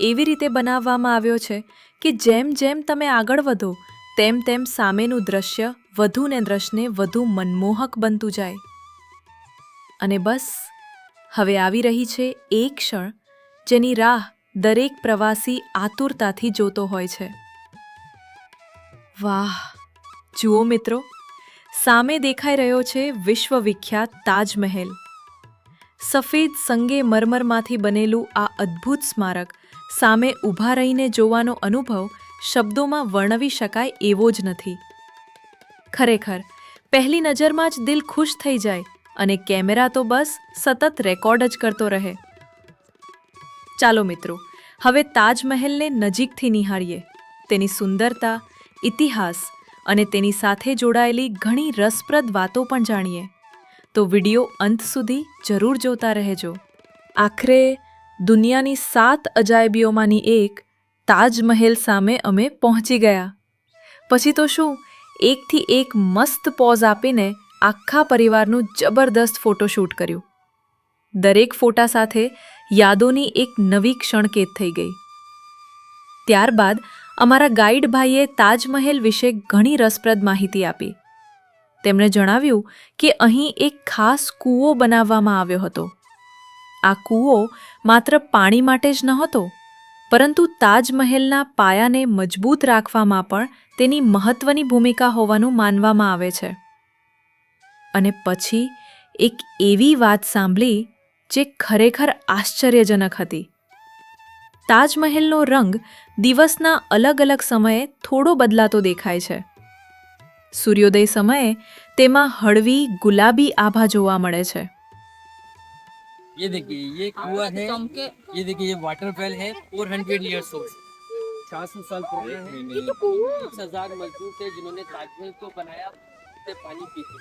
એવી રીતે બનાવવામાં આવ્યો છે કે જેમ જેમ તમે આગળ વધો તેમ તેમ સામેનું દ્રશ્ય વધુ ને વધુ મનમોહક બનતું જાય. અને બસ હવે આવી રહી છે એ ક્ષણ જેની રાહ દરેક પ્રવાસી આતુરતાથી જોતો હોય છે. વાહ, જુઓ મિત્રો, સામે દેખાઈ રહ્યો છે વિશ્વવિખ્યાત તાજમહેલ. સફેદ સંગે મરમરમાંથી બનેલું આ અદ્ભુત સ્મારક સામે ઊભા રહીને જોવાનો અનુભવ શબ્દોમાં વર્ણવી શકાય એવો જ નથી. ખરેખર પહેલી નજરમાં જ દિલ ખુશ થઈ જાય અને કેમેરા તો બસ સતત રેકોર્ડ જ કરતો રહે. ચાલો મિત્રો, હવે તાજમહેલને નજીકથી નિહાળીએ, તેની સુંદરતા, ઇતિહાસ અને તેની સાથે જોડાયેલી ઘણી રસપ્રદ વાતો પણ જાણીએ. તો વિડિયો અંત સુધી જરૂર જોતા રહેજો. આખરે દુનિયાની 7 અજાયબીઓમાંની એક તાજમહેલ સામે અમે પહોંચી ગયા. પછી તો શું, એકથી એક મસ્ત પોઝ આપીને આખા પરિવારનું જબરદસ્ત ફોટોશૂટ કર્યું. દરેક ફોટા સાથે યાદોની એક નવી ક્ષણ કેદ થઈ ગઈ. ત્યારબાદ અમારા ગાઈડ ભાઈએ તાજમહેલ વિશે ઘણી રસપ્રદ માહિતી આપી. તેમણે જણાવ્યું કે અહીં એક ખાસ કૂવો બનાવવામાં આવ્યો હતો. આ કૂવો માત્ર પાણી માટે જ નહોતો, પરંતુ તાજમહેલના પાયાને મજબૂત રાખવામાં પણ તેની મહત્વની ભૂમિકા હોવાનું માનવામાં આવે છે. અને પછી એક એવી વાત સાંભળી જે ખરેખર આશ્ચર્યજનક હતી. તાજમહેલનો રંગ દિવસના અલગ અલગ સમયે થોડો બદલાતો દેખાય છે. સૂર્યોદય સમયે તેમાં હળવી ગુલાબી આભા જોવા મળે છે.
ये देखिए, ये कुआं है, ये देखिए ये वाटरफॉल है, 400 years old, 400 साल पुराना है. 10,000 मजदूर थे जिन्होंने ताजमहल को बनाया, से पानी पीते.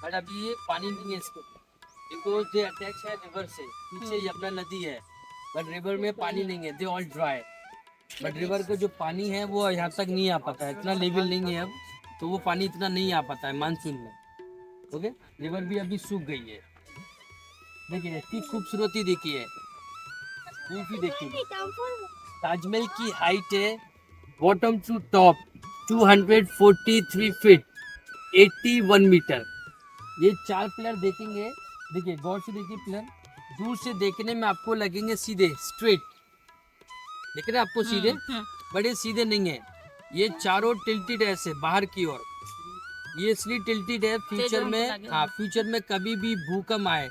और अभी ये पानी नहीं है इसको, बिकॉज दे अटैच है रिवर से. पीछे ये अपना नदी है, बट रिवर में पानी नहीं है, they all dry. But river का जो पानी है वो यहाँ तक नहीं आ पाता है, इतना लेवल नहीं है अब, तो वो पानी इतना नहीं आ पाता है मानसून में. ओके, रिवर भी अभी सूख गई है. देखिए इसकी खूबसूरती देखिए, खूबी देखिए. ताजमहल की हाइट है bottom to top 243 feet 81 metre. ये 4 पिलर देखेंगे, देखिए गौर से देखिए पिलर, दूर से देखने में आपको लगेंगे सीधे स्ट्रेट, देख रहे हैं आपको सीधे, बड़े सीधे नहीं है. ये चारों टिल्टेड है ऐसे बाहर की ओर. ये इसलिए टिल्टेड है, फ्यूचर में, हाँ फ्यूचर में कभी भी भूकंप आए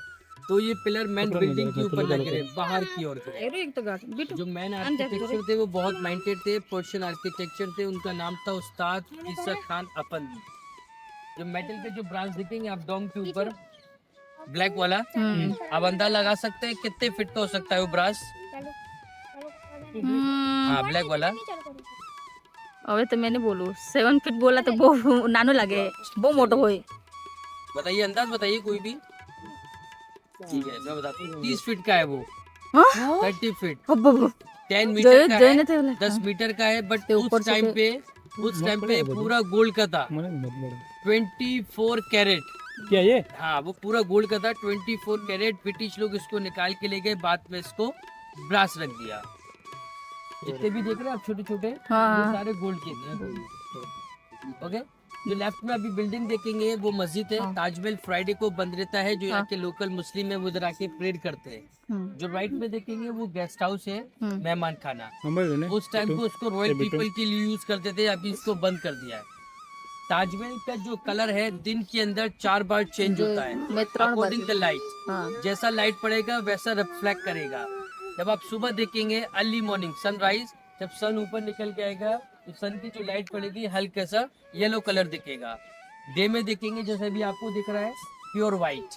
तो ये पिलर मेन बिल्डिंग के ऊपर लगे रहे, बाहर की ओर. जो मेन आर्किटेक्चर थे वो बहुत माइंडेड थे, पर्शियन आर्किटेक्चर थे. उनका नाम था उस्ताद ईसा खान अपंदी. जो मेटल के जो ब्रांच दिखेंगे आप डोम के ऊपर ब्लैक वाला, आप अंदाजा लगा सकते हैं कितने फिट का हो सकता है वो ब्रास. हाँ ब्लैक वाला.
હવે તો મેં નહીં બોલું 7 ફીટ બોલા તો બહુ નાનો લાગે, બહુ મોટો હોય.
बताइए अंदाज बताइए कोई भी. ठीक है मैं बताता हूँ, 30 फीट का है वो, 30 फीट, 10 मीटर का है, 10 मीटर का है. बट उस टाइम पे पूरा गोल्ड का था, 24 कैरेट.
क्या ये?
हाँ वो पूरा गोल्ड का था, 24 कैरेट. ब्रिटिश लोग इसको निकाल के ले गए, बाद में इसको ब्रास रख दिया. जितने भी देख रहे हैं आप छोटे छोटे, ये सारे गोल्ड के थे. ओके, जो लेफ्ट में अभी बिल्डिंग देखेंगे वो मस्जिद है. ताजमहल फ्राइडे को बंद रहता है, जो यहाँ के लोकल मुस्लिम है वो इधर आके प्रेयर करते हैं. जो राइट में देखेंगे वो गेस्ट हाउस है, मेहमान खाना. उस टाइम को उसको रॉयल पीपल के लिए यूज करते थे, अभी इसको बंद कर दिया है. ताजमहल का जो कलर है दिन के अंदर 4 बार चेंज होता है अकॉर्डिंग टू लाइट. जैसा लाइट पड़ेगा वैसा रिफ्लेक्ट करेगा. जब आप सुबह देखेंगे अर्ली मॉर्निंग सनराइज, जब सन ऊपर निकल के आएगा तो सन की जो लाइट पड़ेगी हल्का सा येलो कलर दिखेगा. डे में देखेंगे जैसे भी आपको दिख रहा है प्योर व्हाइट.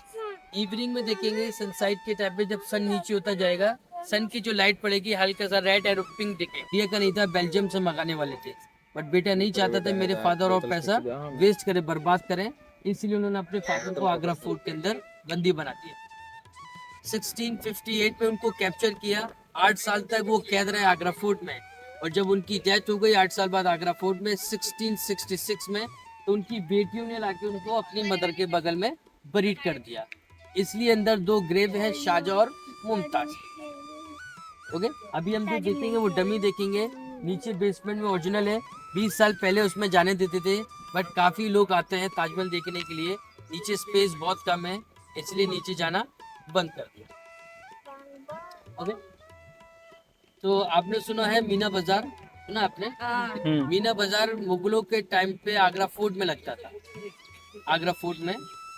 इवनिंग में देखेंगे सनसाइड के टाइम पे जब सन नीचे होता जाएगा सन की जो लाइट पड़ेगी हल्का सा रेड और पिंक दिखे। ये का नहीं था, बेल्जियम से मंगाने वाले थे, बट बेटा नहीं चाहता था मेरे फादर और पैसा वेस्ट करे, बर्बाद करें, इसलिए उन्होंने अपने फादर को आगरा फोर्ट के अंदर बंदी बना दिया। 1658 में उनको कैप्चर किया, 8 साल तक वो कैद रहे आगरा फोर्ट में, और जब उनकी डेथ हो गई 8 साल बाद आगरा फोर्ट में 1666 में, तो उनकी बेटियों ने लाके उनको अपनी मदर के बगल में बरीड कर दिया। इसलिए अंदर 2 ग्रेव है, शाहजहां और मुमताज। ओके, अभी हम जो देखेंगे वो डमी देखेंगे, नीचे बेसमेंट में ओरिजिनल है। 20 साल पहले उसमें जाने देते थे, बट काफ़ी लोग आते हैं ताजमहल देखने के लिए, नीचे स्पेस बहुत कम है, इसलिए नीचे जाना बंद कर दिया। ओके, तो आपने सुना है मीना बाजार, सुना आपने? मीना बाजार मुगलों के टाइम पे आगरा फोर्ट में लगता था। आगरा फोर्ट में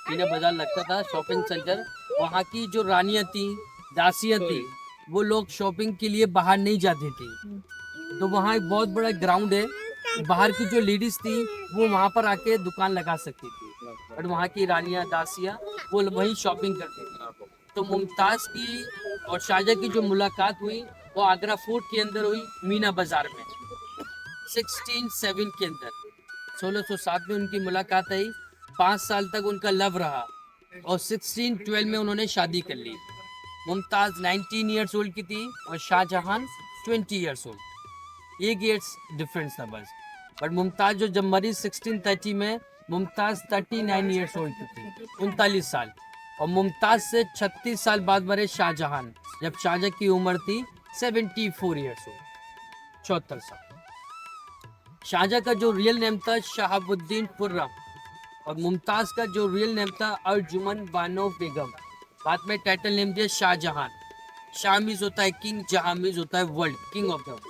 मीना बाजार लगता था, शॉपिंग सेंटर। वहाँ की जो रानियाँ थी, दासियाँ थी, वो लोग शॉपिंग के लिए बाहर नहीं जाती थी, तो वहाँ एक बहुत बड़ा ग्राउंड है, बाहर की जो लेडीज थी वो वहाँ पर आके दुकान लगा सकती थी, और वहाँ की रानियाँ दासियाँ वो वहीं शॉपिंग करती थी। तो मुमताज़ की और शाहजहां की जो मुलाकात हुई वो आगरा फोर्ट के अंदर हुई, मीना बाजार में 1607 के अंदर। 1607 में उनकी मुलाकात आई, 5 साल तक उनका लव रहा, और 1612 में उन्होंने शादी कर ली। मुमताज़ 19 ईयर्स ओल्ड की थी और Shah Jahan 20 years old, 1 years difference था बस। बट मुमताज़ जो जब मरी 1630 में, मुमताज़ 39 ईयर्स ओल्ड की थी, 39 साल। और मुमताज़ से 36 साल बाद मरे शाहजहां, जब शाहजहां की उम्र थी 74 ईयर्स ओल्ड, 74 साल। शाहजहां का जो रियल नेम था शहाबुद्दीन खुर्रम, और मुमताज़ का जो रियल नेम था अर्जुमन बानो बेगम। बाद में टाइटल नेम दिया शाहजहां। शाह मीन्स होता है किंग, जहां मीन्स होता है world, king of the world.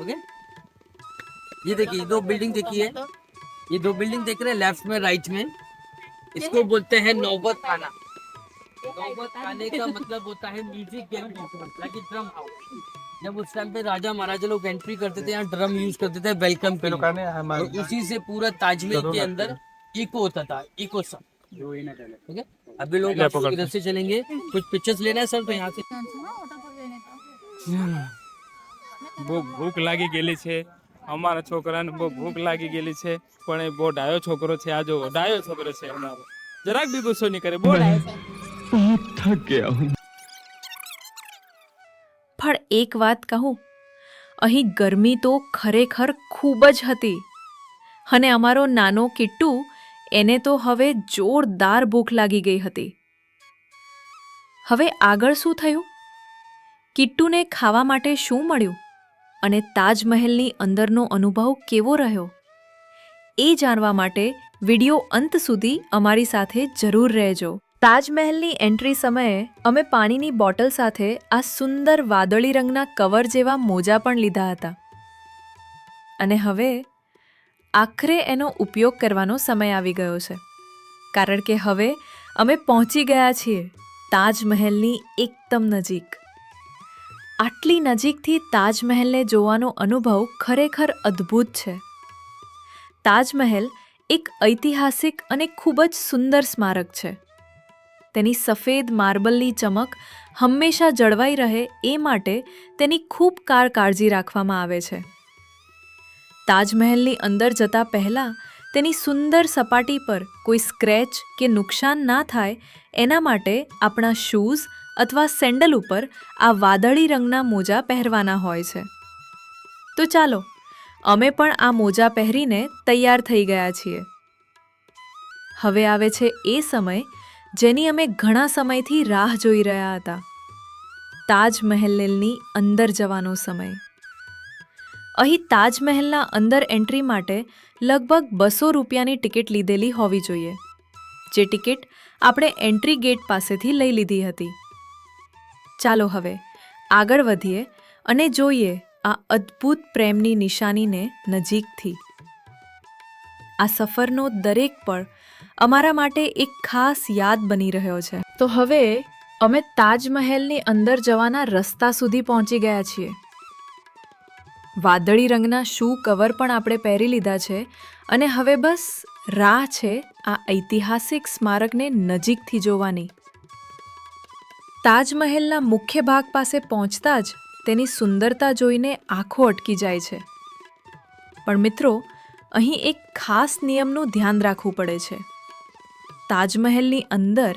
Okay, ये देखिए 2 बिल्डिंग देखिए, ये 2 बिल्डिंग देख रहे हैं लेफ्ट में राइट में, इसको बोलते हैं नौबत खाना। नौबत खाने का मतलब होता है म्यूजिक गैलरी, ड्रम हाउस। जब उस टाइम पे राजा महाराजा लोग एंट्री करते थे, यहाँ ड्रम यूज करते थे वेलकम के लिए, और उसी से पूरा ताजमहल के अंदर इको होता था, इको सब। ठीक है, अभी लोग इधर से चलेंगे, कुछ पिक्चर्स लेना है सर, तो यहाँ से।
બહુ ભૂખ લાગી ગયેલી છે, અમારા છોકરાને બહુ ભૂખ લાગી ગયેલી છે, પણ એ બહુ ડાયો છોકરો છે, આ જો ડાયો છોકરો છે અમારો, જરાક બી ગુસ્સો નહીં કરે, બહુ ડાયો છે।
પણ એક વાત કહું, અહીં ગરમી તો ખરેખર ખૂબ જ હતી, અને અમારો નાનો કિટ્ટુ, એને તો હવે જોરદાર ભૂખ લાગી ગઈ હતી। હવે આગળ શું થયું? કિટ્ટુને ખાવા માટે શું મળ્યું અને તાજમહેલની અંદરનો અનુભવ કેવો રહ્યો? એ જાણવા માટે વિડિયો અંત સુધી અમારી સાથે જરૂર રહેજો। તાજમહેલની એન્ટ્રી સમયે અમે પાણીની બોટલ સાથે આ સુંદર વાદળી રંગના કવર જેવા મોજા પણ લીધા હતા, અને હવે આખરે એનો ઉપયોગ કરવાનો સમય આવી ગયો છે, કારણ કે હવે અમે પહોંચી ગયા છીએ તાજમહેલની એકદમ નજીક। આટલી નજીકથી તાજમહેલને જોવાનો અનુભવ ખરેખર અદ્ભુત છે। તાજમહેલ એક ઐતિહાસિક અને ખૂબ જ સુંદર સ્મારક છે। તેની સફેદ માર્બલની ચમક હંમેશા જળવાઈ રહે એ માટે તેની ખૂબ કાળજી રાખવામાં આવે છે। તાજમહેલની અંદર જતા પહેલાં તેની સુંદર સપાટી પર કોઈ સ્ક્રેચ કે નુકસાન ના થાય એના માટે આપણા શૂઝ અથવા સેન્ડલ ઉપર આ વાદળી રંગના મોજા પહેરવાના હોય છે। તો ચાલો, અમે પણ આ મોજા પહેરીને તૈયાર થઈ ગયા છીએ। હવે આવે છે એ સમય જેની અમે ઘણા સમયથી રાહ જોઈ રહ્યા હતા, તાજમહેલની અંદર જવાનો સમય। અહીં તાજમહેલના અંદર એન્ટ્રી માટે લગભગ 200 રૂપિયાની ટિકિટ લીધેલી હોવી જોઈએ, જે ટિકિટ આપણે એન્ટ્રી ગેટ પાસેથી લઈ લીધી હતી। ચાલો હવે આગળ વધીએ અને જોઈએ આ અદ્ભુત પ્રેમની નિશાનીને નજીકથી। આ સફરનો દરેક પળ અમારા માટે એક ખાસ યાદ બની રહ્યો છે। તો હવે અમે તાજમહેલની અંદર જવાના રસ્તા સુધી પહોંચી ગયા છીએ। વાદળી રંગના શૂ કવર પણ આપણે પહેરી લીધા છે, અને હવે બસ રાહ છે આ ઐતિહાસિક સ્મારકને નજીકથી જોવાની।
તાજમહેલના મુખ્ય ભાગ પાસે પહોંચતા જ તેની સુંદરતા જોઈને આંખો અટકી જાય છે. પણ મિત્રો, અહીં એક ખાસ નિયમનું ધ્યાન રાખવું પડે છે. તાજમહેલની અંદર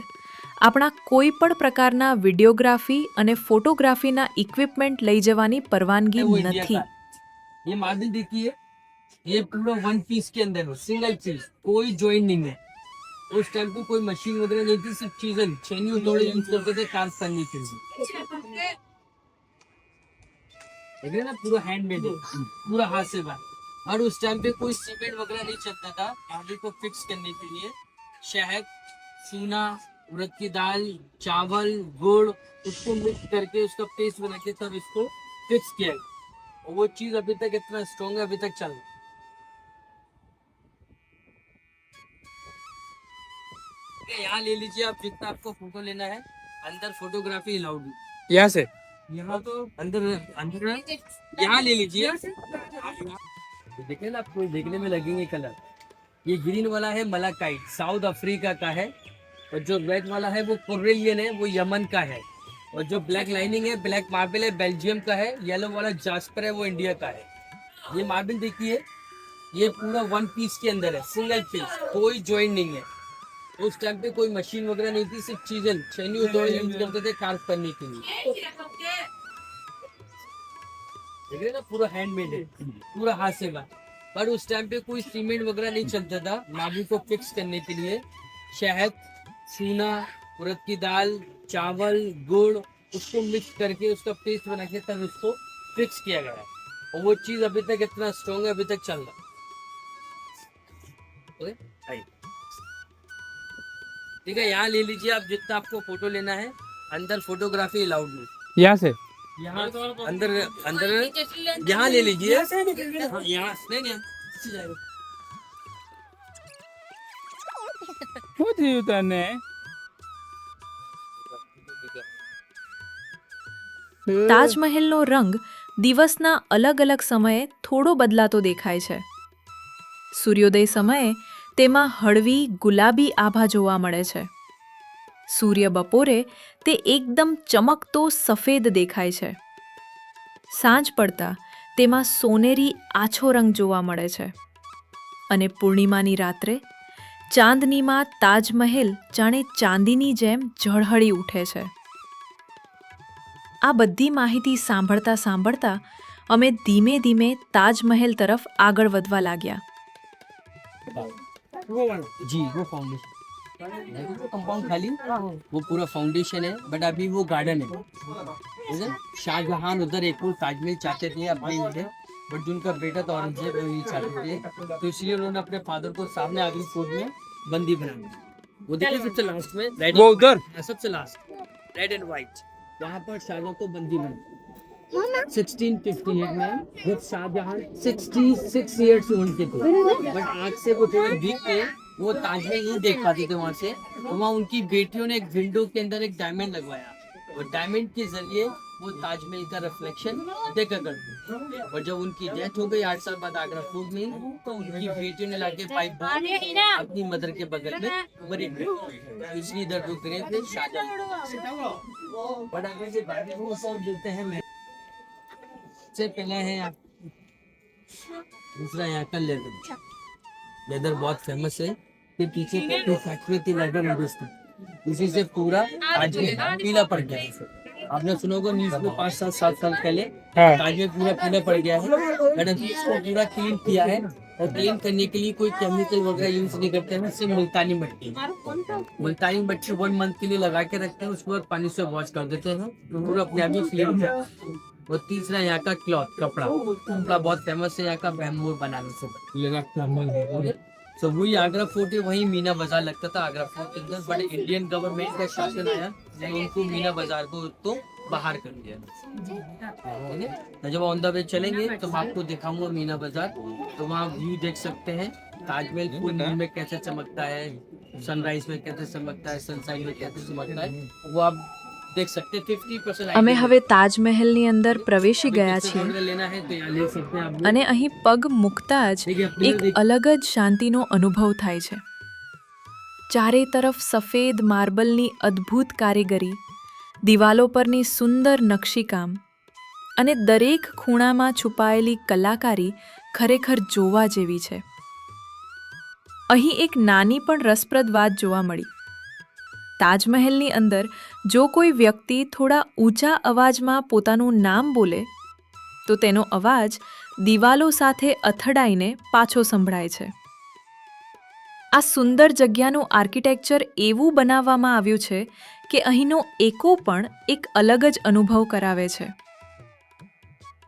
આપણા કોઈ પણ પ્રકારના વિડીયોગ્રાફી અને ફોટોગ્રાફીના ઇક્વિપમેન્ટ લઈ જવાની પરવાનગી
वो इंडिया
નથી.
का। ये मार्बल देखिए, ये पूरा वन पीस के अंदर है, सिंगल पीस, कोई जॉइंट नहीं है। उस टाइम पे कोई मशीन वगैरह नहीं थी, सिर्फ चीजें छेनी थोड़े यूज करते थे कार्व करने के लिए। देख रहे हैं ना, पूरा हैंडमेड है, पूरा हाथ से बना। और उस टाइम पे कोई सीमेंट वगैरह नहीं चलता था आगे को फिक्स करने के लिए। शहद, चूना, उड़द की दाल, चावल, गुड़, उसको मिक्स करके उसका पेस्ट बना के तब इसको फिक्स किया गया। और वो चीज अभी तक इतना स्ट्रॉन्ग है, अभी तक चल रहा है। यहाँ ले लीजिए आप जितना आपको फोटो लेना है, अंदर फोटोग्राफी अलाउड है।
यहाँ से
यहाँ तो अंदर अंदर यहाँ ले लीजिए। देखिए ना, आपको देखने में लगेंगे कलर। ये ग्रीन वाला है मलाकाइट, साउथ अफ्रीका का है। और जो रेड वाला है वो कोरेलियन है, वो यमन का है। और जो ब्लैक लाइनिंग है, ब्लैक मार्बल है, बेल्जियम का है। येलो वाला जास्पर है, वो इंडिया का है। ये मार्बल देखिए, ये पूरा वन पीस के अंदर है, सिंगल पीस, कोई जॉइंट नहीं है। उस टाइम पे कोई मशीन वगैरह नहीं थी, सिर्फ चीजें छेनी थोड़े यूज करते थे कार्व करने के लिए। देख रहे हैं ना, पूरा हैंडमेड है, पूरा हाथ से बना। पर उस टाइम पे कोई सीमेंट वगैरह नहीं चलता था मार्बल को फिक्स करने के लिए। शहद, चूना, उड़द की दाल, चावल, गुड़, उसको मिक्स करके उसका पेस्ट बना के तब उसको फिक्स किया गया है। और वो चीज अभी तक इतना स्ट्रॉन्ग है, अभी तक चल रहा है। ओके, आइए। ठीक है, यहाँ ले लीजिए आप जितना आपको फोटो लेना है, अंदर फोटोग्राफी अलाउड नहीं।
यहाँ से
यहाँ अंदर अंदर यहाँ ले लीजिए। हाँ, यहाँ नहीं ऐसे जाएगा।
શું થયું તને?
તાજમહેલનો રંગ દિવસના અલગ અલગ સમયે થોડો બદલાતો દેખાય છે. સૂર્યોદય સમયે તેમાં હળવી ગુલાબી આભા જોવા મળે છે. સૂર્ય બપોરે તે એકદમ ચમકતો સફેદ દેખાય છે. સાંજ પડતા તેમાં સોનેરી આછો રંગ જોવા મળે છે. અને પૂર્ણિમાની રાત્રે ચાંદનીમાં તાજમહેલ જાણે ચાંદીની જેમ ઝળહળી ઉઠે છે. આ બધી માહિતી સાંભળતા સાંભળતા અમે ધીમે ધીમે તાજમહેલ તરફ આગળ વધવા લાગ્યા.
जी, वो फाउंडेशन कंपाउंड खाली वो पूरा फाउंडेशन है, बट अभी वो गार्डन है। शाहजहां उधर एक और ताजमहल चाहते थे अपने लिए, बट जिनका बेटा तो औरंगजेब वो नहीं चाहते थे, तो इसलिए उन्होंने अपने फादर को सामने आगरी फोर्ट में बंदी बना दिया। वो देखिए सबसे लास्ट में रेड,
वो उधर
सबसे लास्ट रेड एंड व्हाइट, वहाँ पर शाहजहां को बंदी बना 1658 में जब शाहजहां 66 ईयर्स ओल्ड थे, बट आँख से वो थोड़े वीक थे, वो ताजमहल नहीं देख पाते थे वहाँ से। तो वहाँ उनकी बेटियों ने एक विंडो के अंदर एक डायमंड लगवाया, और डायमंड के जरिए वो ताजमहल का रिफ्लेक्शन देखा करते। और जब उनकी डेथ हो गई 8 साल बाद आगरा फोर्ट में, तो उनकी बेटियों ने लाके पाइप अपनी मदर के बगल में मरी गई, इसलिए इधर रुक रहे थे शाहजहां। बट आगे से बाकी वो सब देते हैं से पहले है यहाँ, दूसरा यहाँ का लेदर। लेदर बहुत फेमस है, फिर पीछे फैक्ट्री थी लेदर इंडस्ट्री, इसी से पूरा आज पीला पड़ गया है। आपने सुना होगा न्यूज में 5-7 साल पहले ताजमहल पूरा पीला पड़ गया है। मैडम इसको पूरा क्लीन किया है, और क्लीन करने के लिए कोई केमिकल वगैरह यूज नहीं करते हैं, सिर्फ मुल्तानी मिट्टी। मुल्तानी मिट्टी 1 मंथ के लिए लगा के रखते हैं, उसके बाद पानी से वॉश कर देते हैं, पूरा अपने आप ही क्लीन। और तीसरा यहाँ का क्लॉथ, कपड़ा बहुत फेमस है यहाँ का, बैम्बू बनाने से। तो वही आगरा फोर्ट है, वही मीना बाजार लगता था आगरा फोर्ट के अंदर, बट इंडियन गवर्नमेंट का शासन आया, उनको मीना बाजार को तो बाहर कर दिया। जब ऑन द वे चलेंगे तो मैं आपको दिखाऊंगा मीना बाजार, तो वहाँ व्यू देख सकते हैं ताजमहल फुल मून में कैसे चमकता है, सनराइज में कैसे चमकता है, सनसाइड में कैसे चमकता है, वो आप देख सकते हैं। 50%
અમે હવે તાજમહેલની અંદર પ્રવેશી ગયા છીએ,
लेना है तो यहाँ ले सकते हैं आप।
અને અહીં પગ મૂકતા જ એક અલગ જ શાંતિનો અનુભવ થાય છે. ચારે તરફ સફેદ માર્બલની અદ્ભુત કારીગરી, દિવાલો પરની સુંદર નકશીકામ અને દરેક ખૂણામાં છુપાયેલી કલાકારી ખરેખર જોવા જેવી છે. અહીં એક નાની પણ રસપ્રદ વાત જોવા મળી. તાજમહેલની અંદર જો કોઈ વ્યક્તિ થોડા ઊંચા અવાજમાં પોતાનું નામ બોલે તો તેનો અવાજ દિવાલો સાથે અથડાઈને પાછો સંભળાય છે. આ સુંદર જગ્યાનું આર્કિટેક્ચર એવું બનાવવામાં આવ્યું છે કે અહીંનો એકો પણ એક અલગ જ અનુભવ કરાવે છે.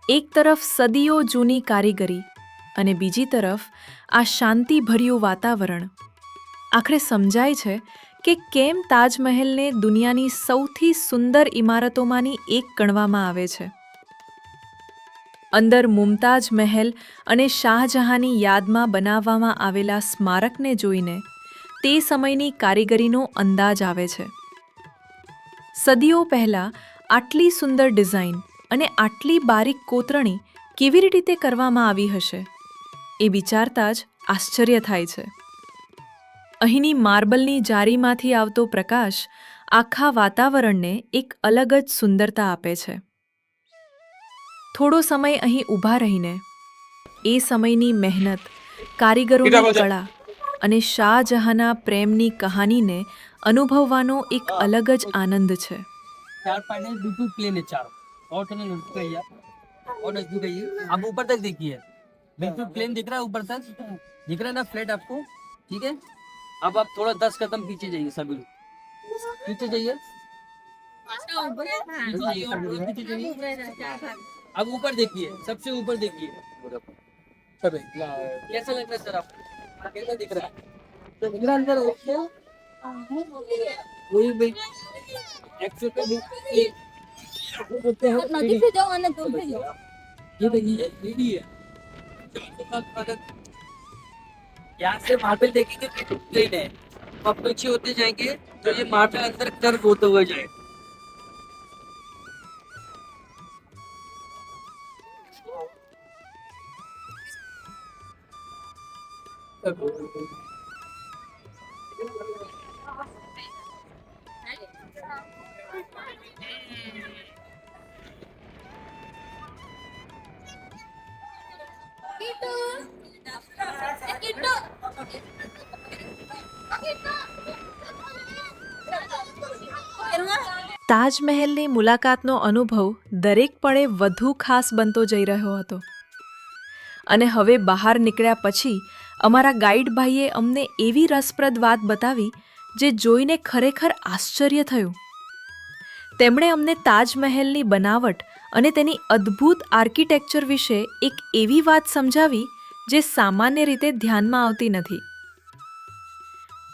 એક તરફ સદીઓ જૂની કારીગરી અને બીજી તરફ આ શાંતિભર્યું વાતાવરણ. આખરે સમજાય છે કે કેમ તાજમહેલને દુનિયાની સૌથી સુંદર ઇમારતોમાંની એક ગણવામાં આવે છે. અંદર મુમતાજ મહેલ અને શાહજહાંની યાદમાં બનાવવામાં આવેલા સ્મારકને જોઈને તે સમયની કારીગરીનો અંદાજ આવે છે. સદીઓ પહેલાં આટલી સુંદર ડિઝાઇન અને આટલી બારીક કોતરણી કેવી રીતે કરવામાં આવી હશે એ વિચારતા જ આશ્ચર્ય થાય છે. અહીંની માર્બલની જારીમાંથી આવતો પ્રકાશ આખા વાતાવરણને એક અલગ જ સુંદરતા આપે છે. થોડો સમય અહીં ઊભા રહીને એ સમયની મહેનત, કારીગરોની કળા અને શાહજહાંના પ્રેમની કહાનીને અનુભવવાનો એક અલગ જ આનંદ છે.
4 पैनल बिल्कुल प्लेन है चारों, और थोड़ा झुकाइए और झुकाइए. आप ऊपर तक देखिए, बिल्कुल प्लेन दिख रहा है ऊपर तक, दिख रहा है ना फ्लैट आपको. ठीक है, अब आप थोड़ा 10 कदम पीछे जाइए, सभी लोग पीछे जाइए. पीछे जाइए. अब ऊपर देखिए, सबसे ऊपर देखिए. कैसा लग रहा है सर आपको? कैसा दिख रहा है? तो दिख रहा है अंदर वही भाई 100 पे भी ये देखिए सीढ़ी है. यहाँ से मार्बल देखेंगे प्लेन है, आप पीछे होते जाएंगे तो ये मार्बल अंदर कर्व होते हुए जाएगा.
તાજમહેલની મુલાકાતનો અનુભવ દરેક પળે વધુ ખાસ બનતો જઈ રહ્યો હતો. અને હવે બહાર નીકળ્યા પછી અમારા ગાઈડ ભાઈએ અમને એવી રસપ્રદ વાત બતાવી જે જોઈને ખરેખર આશ્ચર્ય થયું. તેમણે અમને તાજમહેલની બનાવટ અને તેની અદ્ભુત આર્કિટેક્ચર વિશે એક એવી વાત સમજાવી જે સામાન્ય રીતે ધ્યાનમાં આવતી નથી.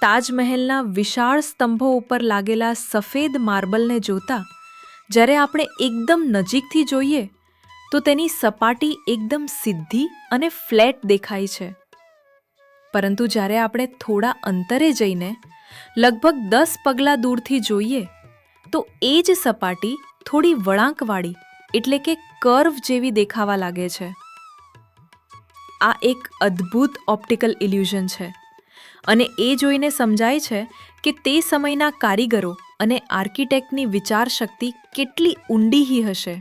તાજમહેલના વિશાળ સ્તંભો ઉપર લાગેલા સફેદ માર્બલને જોતા જ્યારે આપણે એકદમ નજીકથી જોઈએ તો તેની સપાટી એકદમ સીધી અને ફ્લેટ દેખાય છે. પરંતુ જ્યારે આપણે થોડા અંતરે જઈને લગભગ 10 પગલાં દૂરથી જોઈએ તો એ જ સપાટી થોડી વળાંકવાળી એટલે કે કર્વ જેવી દેખાવા લાગે છે. આ એક અદ્ભુત ઓપ્ટિકલ ઇલ્યુઝન છે અને એ જોઈને સમજાય છે કે તે સમયના કારીગરો અને આર્કિટેક્ટની વિચારશક્તિ કેટલી ઊંડી હશે.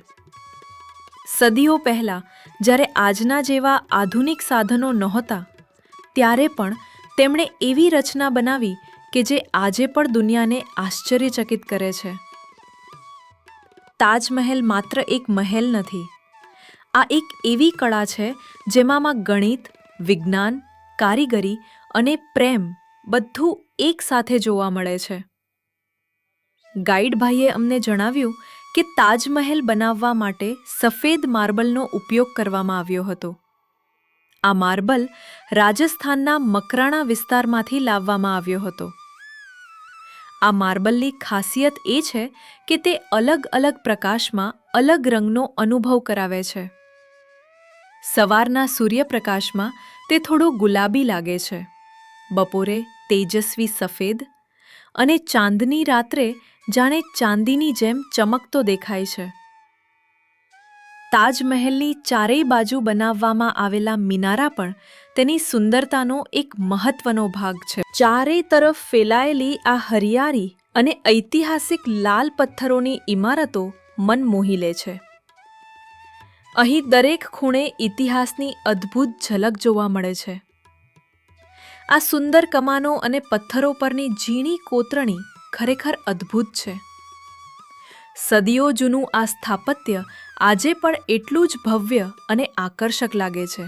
સદીઓ પહેલાં જ્યારે આજના જેવા આધુનિક સાધનો નહોતા ત્યારે પણ તેમણે એવી રચના બનાવી કે જે આજે પણ દુનિયાને આશ્ચર્યચકિત કરે છે. તાજમહેલ માત્ર એક મહેલ નથી, આ એક એવી કળા છે જેમાં ગણિત, વિજ્ઞાન, કારીગરી અને પ્રેમ બધું એક સાથે જોવા મળે છે. ગાઈડ ભાઈએ અમને જણાવ્યું કે તાજમહેલ બનાવવા માટે સફેદ માર્બલનો ઉપયોગ કરવામાં આવ્યો હતો. આ માર્બલ રાજસ્થાનના મકરાણા વિસ્તારમાંથી લાવવામાં આવ્યો હતો. આ માર્બલની ખાસિયત એ છે કે તે અલગ અલગ પ્રકાશમાં અલગ રંગનો અનુભવ કરાવે છે. સવારના સૂર્યપ્રકાશમાં તે થોડો ગુલાબી લાગે છે, બપોરે તેજસ્વી સફેદ અને ચાંદની રાત્રે જાણે ચાંદીની જેમ ચમકતો દેખાય છે. તાજમહેલની ચારેય બાજુ બનાવવામાં આવેલા મિનારા પણ તેની સુંદરતાનો એક મહત્વનો ભાગ છે. ચારેય તરફ ફેલાયેલી આ હરિયાળી અને ઐતિહાસિક લાલ પથ્થરોની ઇમારતો મન મોહી લે છે. અહીં દરેક ખૂણે ઇતિહાસની અદ્ભુત ઝલક જોવા મળે છે. આ સુંદર કમાનો અને પથ્થરો પરની ઝીણી કોતરણી ખરેખર અદ્ભુત છે. સદીઓ જૂનું આ સ્થાપત્ય આજે પણ એટલું જ ભવ્ય અને આકર્ષક લાગે છે.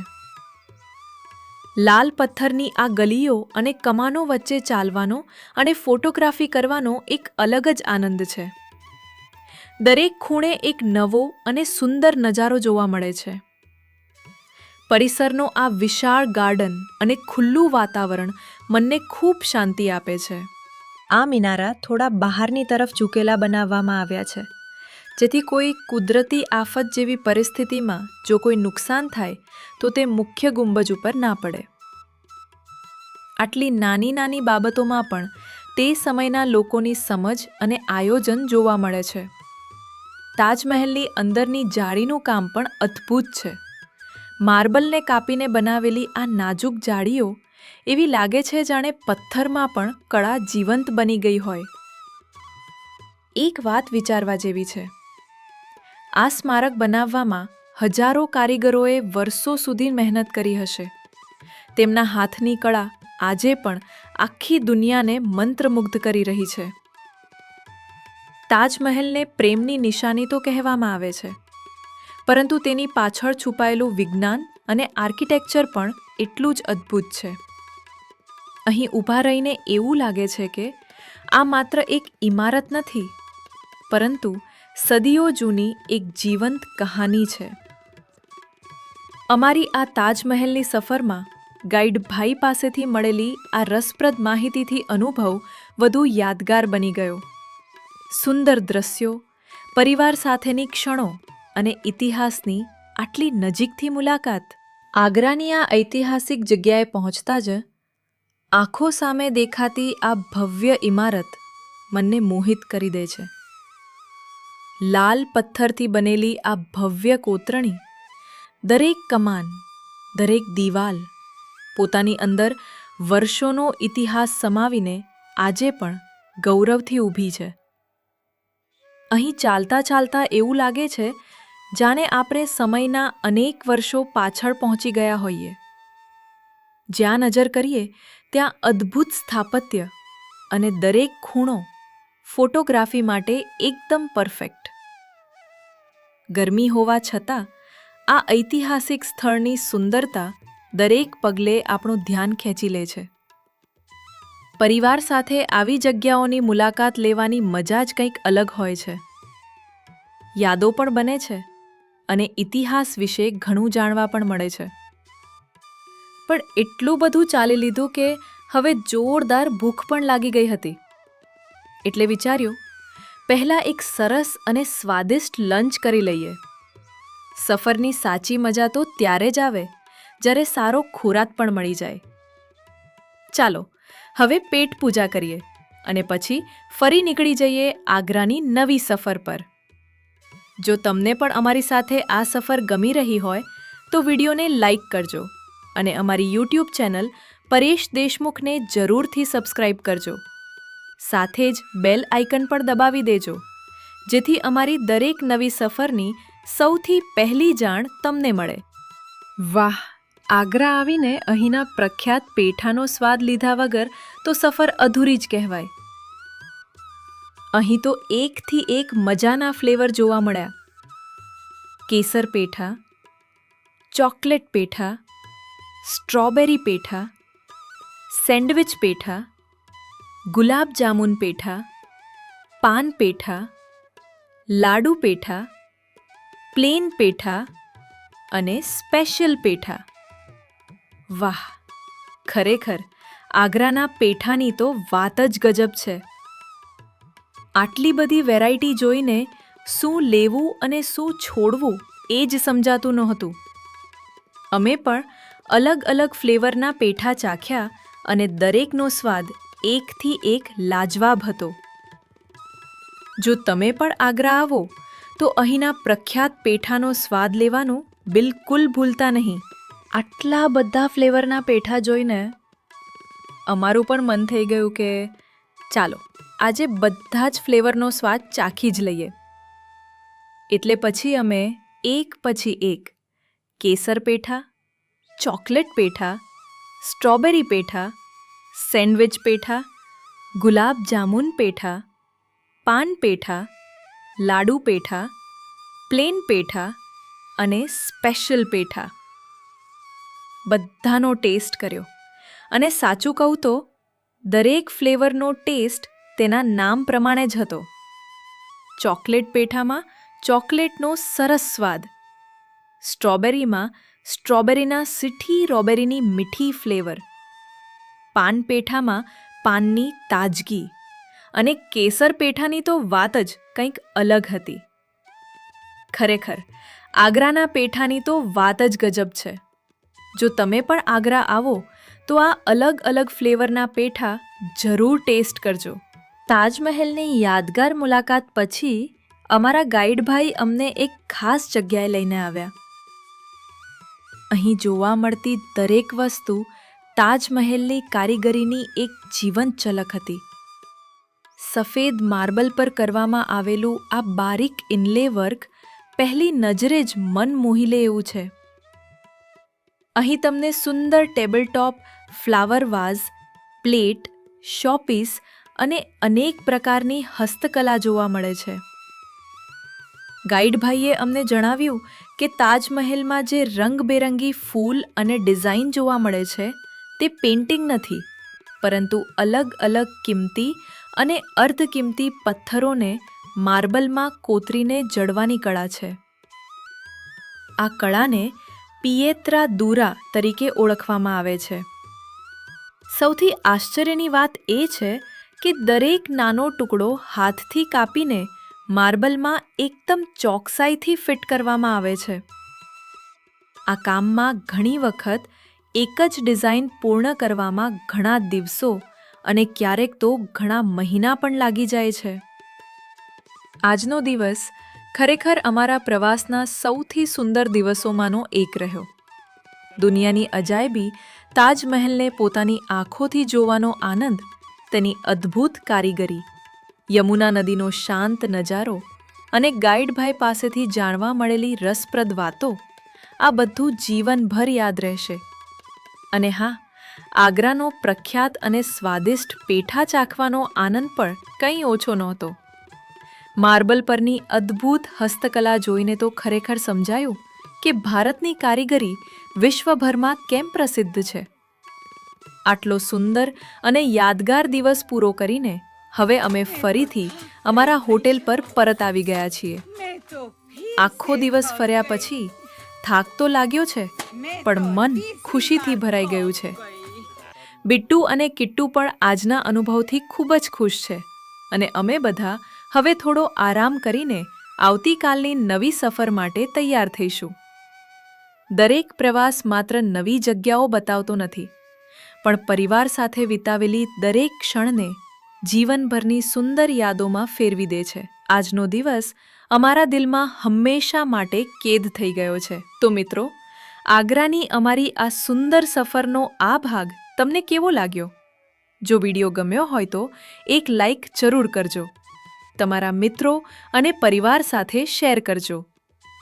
લાલ પથ્થરની આ ગલીઓ અને કમાનો વચ્ચે ચાલવાનો અને ફોટોગ્રાફી કરવાનો એક અલગ જ આનંદ છે. દરેક ખૂણે એક નવો અને સુંદર નજારો જોવા મળે છે. પરિસરનો આ વિશાળ ગાર્ડન અને ખુલ્લું વાતાવરણ મનને ખૂબ શાંતિ આપે છે. આ મિનારા થોડા બહારની તરફ ઝૂકેલા બનાવવામાં આવ્યા છે, જેથી કોઈ કુદરતી આફત જેવી પરિસ્થિતિમાં જો કોઈ નુકસાન થાય તો તે મુખ્ય ગુંબજ ઉપર ના પડે. આટલી નાની નાની બાબતોમાં પણ તે સમયના લોકોની સમજ અને આયોજન જોવા મળે છે. તાજમહેલની અંદરની જાળીનું કામ પણ અદ્ભુત છે. માર્બલને કાપીને બનાવેલી આ નાજુક જાળીઓ એવી લાગે છે જાણે પથ્થરમાં પણ કળા જીવંત બની ગઈ હોય. એક વાત વિચારવા જેવી છે. આ સ્મારક બનાવવામાં હજારો કારીગરોએ વર્ષો સુધી મહેનત કરી હશે. તેમના હાથની કળા આજે પણ આખી દુનિયાને મંત્રમુગ્ધ કરી રહી છે. તાજમહેલને પ્રેમની નિશાની તો કહેવામાં આવે છે, પરંતુ તેની પાછળ છુપાયેલું વિજ્ઞાન અને આર્કિટેક્ચર પણ એટલું જ અદ્ભુત છે. અહીં ઊભા રહીને એવું લાગે છે કે આ માત્ર એક ઇમારત નથી, પરંતુ સદીઓ જૂની એક જીવંત કહાની છે. અમારી આ તાજમહેલની સફરમાં ગાઈડ ભાઈ પાસેથી મળેલી આ રસપ્રદ માહિતીથી અનુભવ વધુ યાદગાર બની ગયો. સુંદર દ્રશ્યો, પરિવાર સાથેની ક્ષણો અને ઇતિહાસની આટલી નજીકથી મુલાકાત. આગ્રાની આ ઐતિહાસિક જગ્યાએ પહોંચતા જ આંખો સામે દેખાતી આ ભવ્ય ઇમારત મનને મોહિત કરી દે છે. લાલ પથ્થરથી બનેલી આ ભવ્ય કોતરણી, દરેક કમાન, દરેક દિવાલ પોતાની અંદર વર્ષોનો ઇતિહાસ સમાવીને આજે પણ ગૌરવથી ઊભી છે. અહીં ચાલતા ચાલતા એવું લાગે છે જાણે આપણે સમયના અનેક વર્ષો પાછળ પહોંચી ગયા હોઈએ. જ્યાં નજર કરીએ ત્યાં અદ્ભુત સ્થાપત્ય અને દરેક ખૂણો ફોટોગ્રાફી માટે એકદમ પરફેક્ટ. ગરમી હોવા છતાં આ ઐતિહાસિક સ્થળની સુંદરતા દરેક પગલે આપણું ધ્યાન ખેંચી લે છે. પરિવાર સાથે આવી જગ્યાઓની મુલાકાત લેવાની મજા જ કંઈક અલગ હોય છે. યાદો પણ બને છે અને ઇતિહાસ વિશે ઘણું જાણવા પણ મળે છે. પણ એટલું બધું ચાલી લીધું કે હવે જોરદાર ભૂખ પણ લાગી ગઈ હતી. એટલે વિચાર્યું પહેલાં એક સરસ અને સ્વાદિષ્ટ લંચ કરી લઈએ. સફરની સાચી મજા તો ત્યારે જ આવે જ્યારે સારો ખોરાક પણ મળી જાય. ચાલો હવે પેટ પૂજા કરીએ અને પછી ફરી નીકળી જઈએ આગ્રાની નવી સફર પર. જો તમને પણ અમારી સાથે આ સફર ગમી રહી હોય તો વિડીયોને લાઈક કરજો અને અમારી યુટ્યુબ ચેનલ પરેશ દેશમુખને જરૂરથી સબસ્ક્રાઈબ કરજો. સાથે જ બેલ આઇકન પણ દબાવી દેજો, જેથી અમારી દરેક નવી સફરની સૌથી પહેલી જાણ તમને મળે. વાહ! આગ્રા આવીને અહીંના પ્રખ્યાત પેઠાનો સ્વાદ લીધા વગર તો સફર અધૂરી જ કહેવાય. અહીં તો એકથી એક મજાના ફ્લેવર જોવા મળ્યા. કેસર પેઠા, ચોકલેટ પેઠા, સ્ટ્રોબેરી પેઠા, સેન્ડવિચ પેઠા, ગુલાબ જામુન પેઠા, પાન પેઠા, લાડુ પેઠા, પ્લેન પેઠા અને સ્પેશિયલ પેઠા. વાહ! ખરેખર આગ્રાના પેઠાની તો વાત જ ગજબ છે. આટલી બધી વેરાયટી જોઈને શું લેવું અને શું છોડવું એ જ સમજાતું નહોતું. અમે પણ અલગ અલગ ફ્લેવરના પેઠા ચાખ્યા અને દરેકનો સ્વાદ એકથી એક લાજવાબ હતો. જો તમે પણ આગ્રા આવો તો અહીંના પ્રખ્યાત પેઠાનો સ્વાદ લેવાનું બિલકુલ ભૂલતા નહીં. આટલા બધા ફ્લેવરના પેઠા જોઈને અમારું પણ મન થઈ ગયું કે ચાલો આજે બધા જ ફ્લેવરનો સ્વાદ ચાખી જ લઈએ. એટલે પછી અમે એક પછી એક કેસર પેઠા, ચોકલેટ પેઠા, સ્ટ્રોબેરી પેઠા, સેન્ડવિચ પેઠા, ગુલાબ જામુન પેઠા, પાન પેઠા, લાડુ પેઠા, પ્લેન પેઠા અને સ્પેશિયલ પેઠા બધાનો ટેસ્ટ કર્યો. અને સાચું કહું તો દરેક ફ્લેવરનો ટેસ્ટ તેના નામ પ્રમાણે જ હતો. ચોકલેટ પેઠામાં ચોકલેટનો સરસ સ્વાદ, સ્ટ્રોબેરીમાં સ્ટ્રોબેરીના સીઠી રોબેરીની મીઠી ફ્લેવર, પાન પેઠામાં પાનની તાજગી અને કેસર પેઠાની તો વાત જ કંઈક અલગ હતી. ખરેખર આગ્રાના પેઠાની તો વાત જ ગજબ છે. જો તમે પણ આગ્રા આવો તો આ અલગ અલગ ફ્લેવરના પેઠા જરૂર ટેસ્ટ કરજો. તાજમહેલની યાદગાર મુલાકાત પછી અમારા ગાઈડભાઈ અમને એક ખાસ જગ્યાએ લઈને આવ્યા. અહીં જોવા મળતી દરેક વસ્તુ તાજમહેલની કારીગરીની એક જીવંત ઝલક હતી. સફેદ માર્બલ પર કરવામાં આવેલું આ બારીક ઇનલે વર્ક પહેલી નજરે જ મન મોહી લે એવું છે. અહીં તમને સુંદર table top, flower vase, plate, showpiece અને અનેક પ્રકારની હસ્તકલા જોવા મળે છે. ગાઈડભાઈએ અમને જણાવ્યું કે તાજમહેલમાં જે રંગબેરંગી ફૂલ અને ડિઝાઇન જોવા મળે છે તે પેઇન્ટિંગ નથી, પરંતુ અલગ અલગ કિંમતી અને અર્ધકિંમતી પથ્થરોને માર્બલમાં કોતરીને જડવાની કળા છે. આ કળાને પિયેત્રા દુરા તરીકે ઓળખવામાં આવે છે. સૌથી આશ્ચર્યની વાત એ છે કે દરેક નાનો ટુકડો હાથથી કાપીને માર્બલમાં એકદમ ચોકસાઈથી ફિટ કરવામાં આવે છે. આ કામમાં ઘણી વખત એક જ ડિઝાઇન પૂર્ણ કરવામાં ઘણા દિવસો અને ક્યારેક તો ઘણા મહિના પણ લાગી જાય છે. આજનો દિવસ ખરેખર અમારા પ્રવાસના સૌથી સુંદર દિવસોમાંનો એક રહ્યો. દુનિયાની અજાયબી તાજમહેલને પોતાની આંખોથી જોવાનો આનંદ, તેની અદ્ભુત કારીગરી, યમુના નદીનો શાંત નજારો અને ગાઈડભાઈ પાસેથી જાણવા મળેલી રસપ્રદ વાતો, આ બધું જીવનભર યાદ રહેશે. અને હા, આગ્રાનો પ્રખ્યાત અને સ્વાદિષ્ટ પેઠા ચાખવાનો આનંદ પણ કંઈ ઓછો નહોતો. માર્બલ પરની અદ્ભુત હસ્તકલા જોઈને તો ખરેખર સમજાયું કે ભારતની કારીગરી વિશ્વભરમાં કેમ પ્રસિદ્ધ છે. આટલો સુંદર અને યાદગાર દિવસ પૂરો કરીને હવે અમે ફરીથી અમારા હોટેલ પર પરત આવી ગયા છીએ. આખો દિવસ ફર્યા પછી થાક તો લાગ્યો છે, પણ મન ખુશીથી ભરાઈ ગયું છે. બિટ્ટુ અને કિટ્ટુ પણ આજના અનુભવથી ખૂબ જ ખુશ છે અને અમે બધા હવે થોડો આરામ કરીને આવતીકાલની નવી સફર માટે તૈયાર થઈશું. દરેક પ્રવાસ માત્ર નવી જગ્યાઓ બતાવતો નથી, પણ પરિવાર સાથે વિતાવેલી દરેક ક્ષણને જીવનભરની સુંદર યાદોમાં ફેરવી દે છે. આજનો દિવસ અમારા દિલમાં હંમેશા માટે કેદ થઈ ગયો છે. તો મિત્રો, આગ્રાની અમારી આ સુંદર સફરનો આ ભાગ તમને કેવો લાગ્યો? જો વિડીયો ગમ્યો હોય તો એક લાઈક જરૂર કરજો. તમારા મિત્રો અને પરિવાર સાથે શેર કરજો.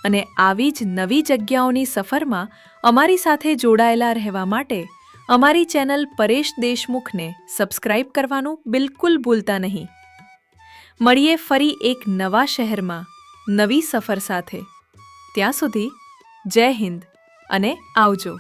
અને આવી જ નવી જગ્યાઓની સફરમાં અમારી સાથે જોડાયેલા રહેવા માટે અમારી ચેનલ પરેશ દેશમુખને સબસ્ક્રાઇબ કરવાનું બિલકુલ ભૂલતા નહીં. મળીએ ફરી એક નવા શહેરમાં નવી સફર સાથે. ત્યાં સુધી જય હિન્દ અને આવજો.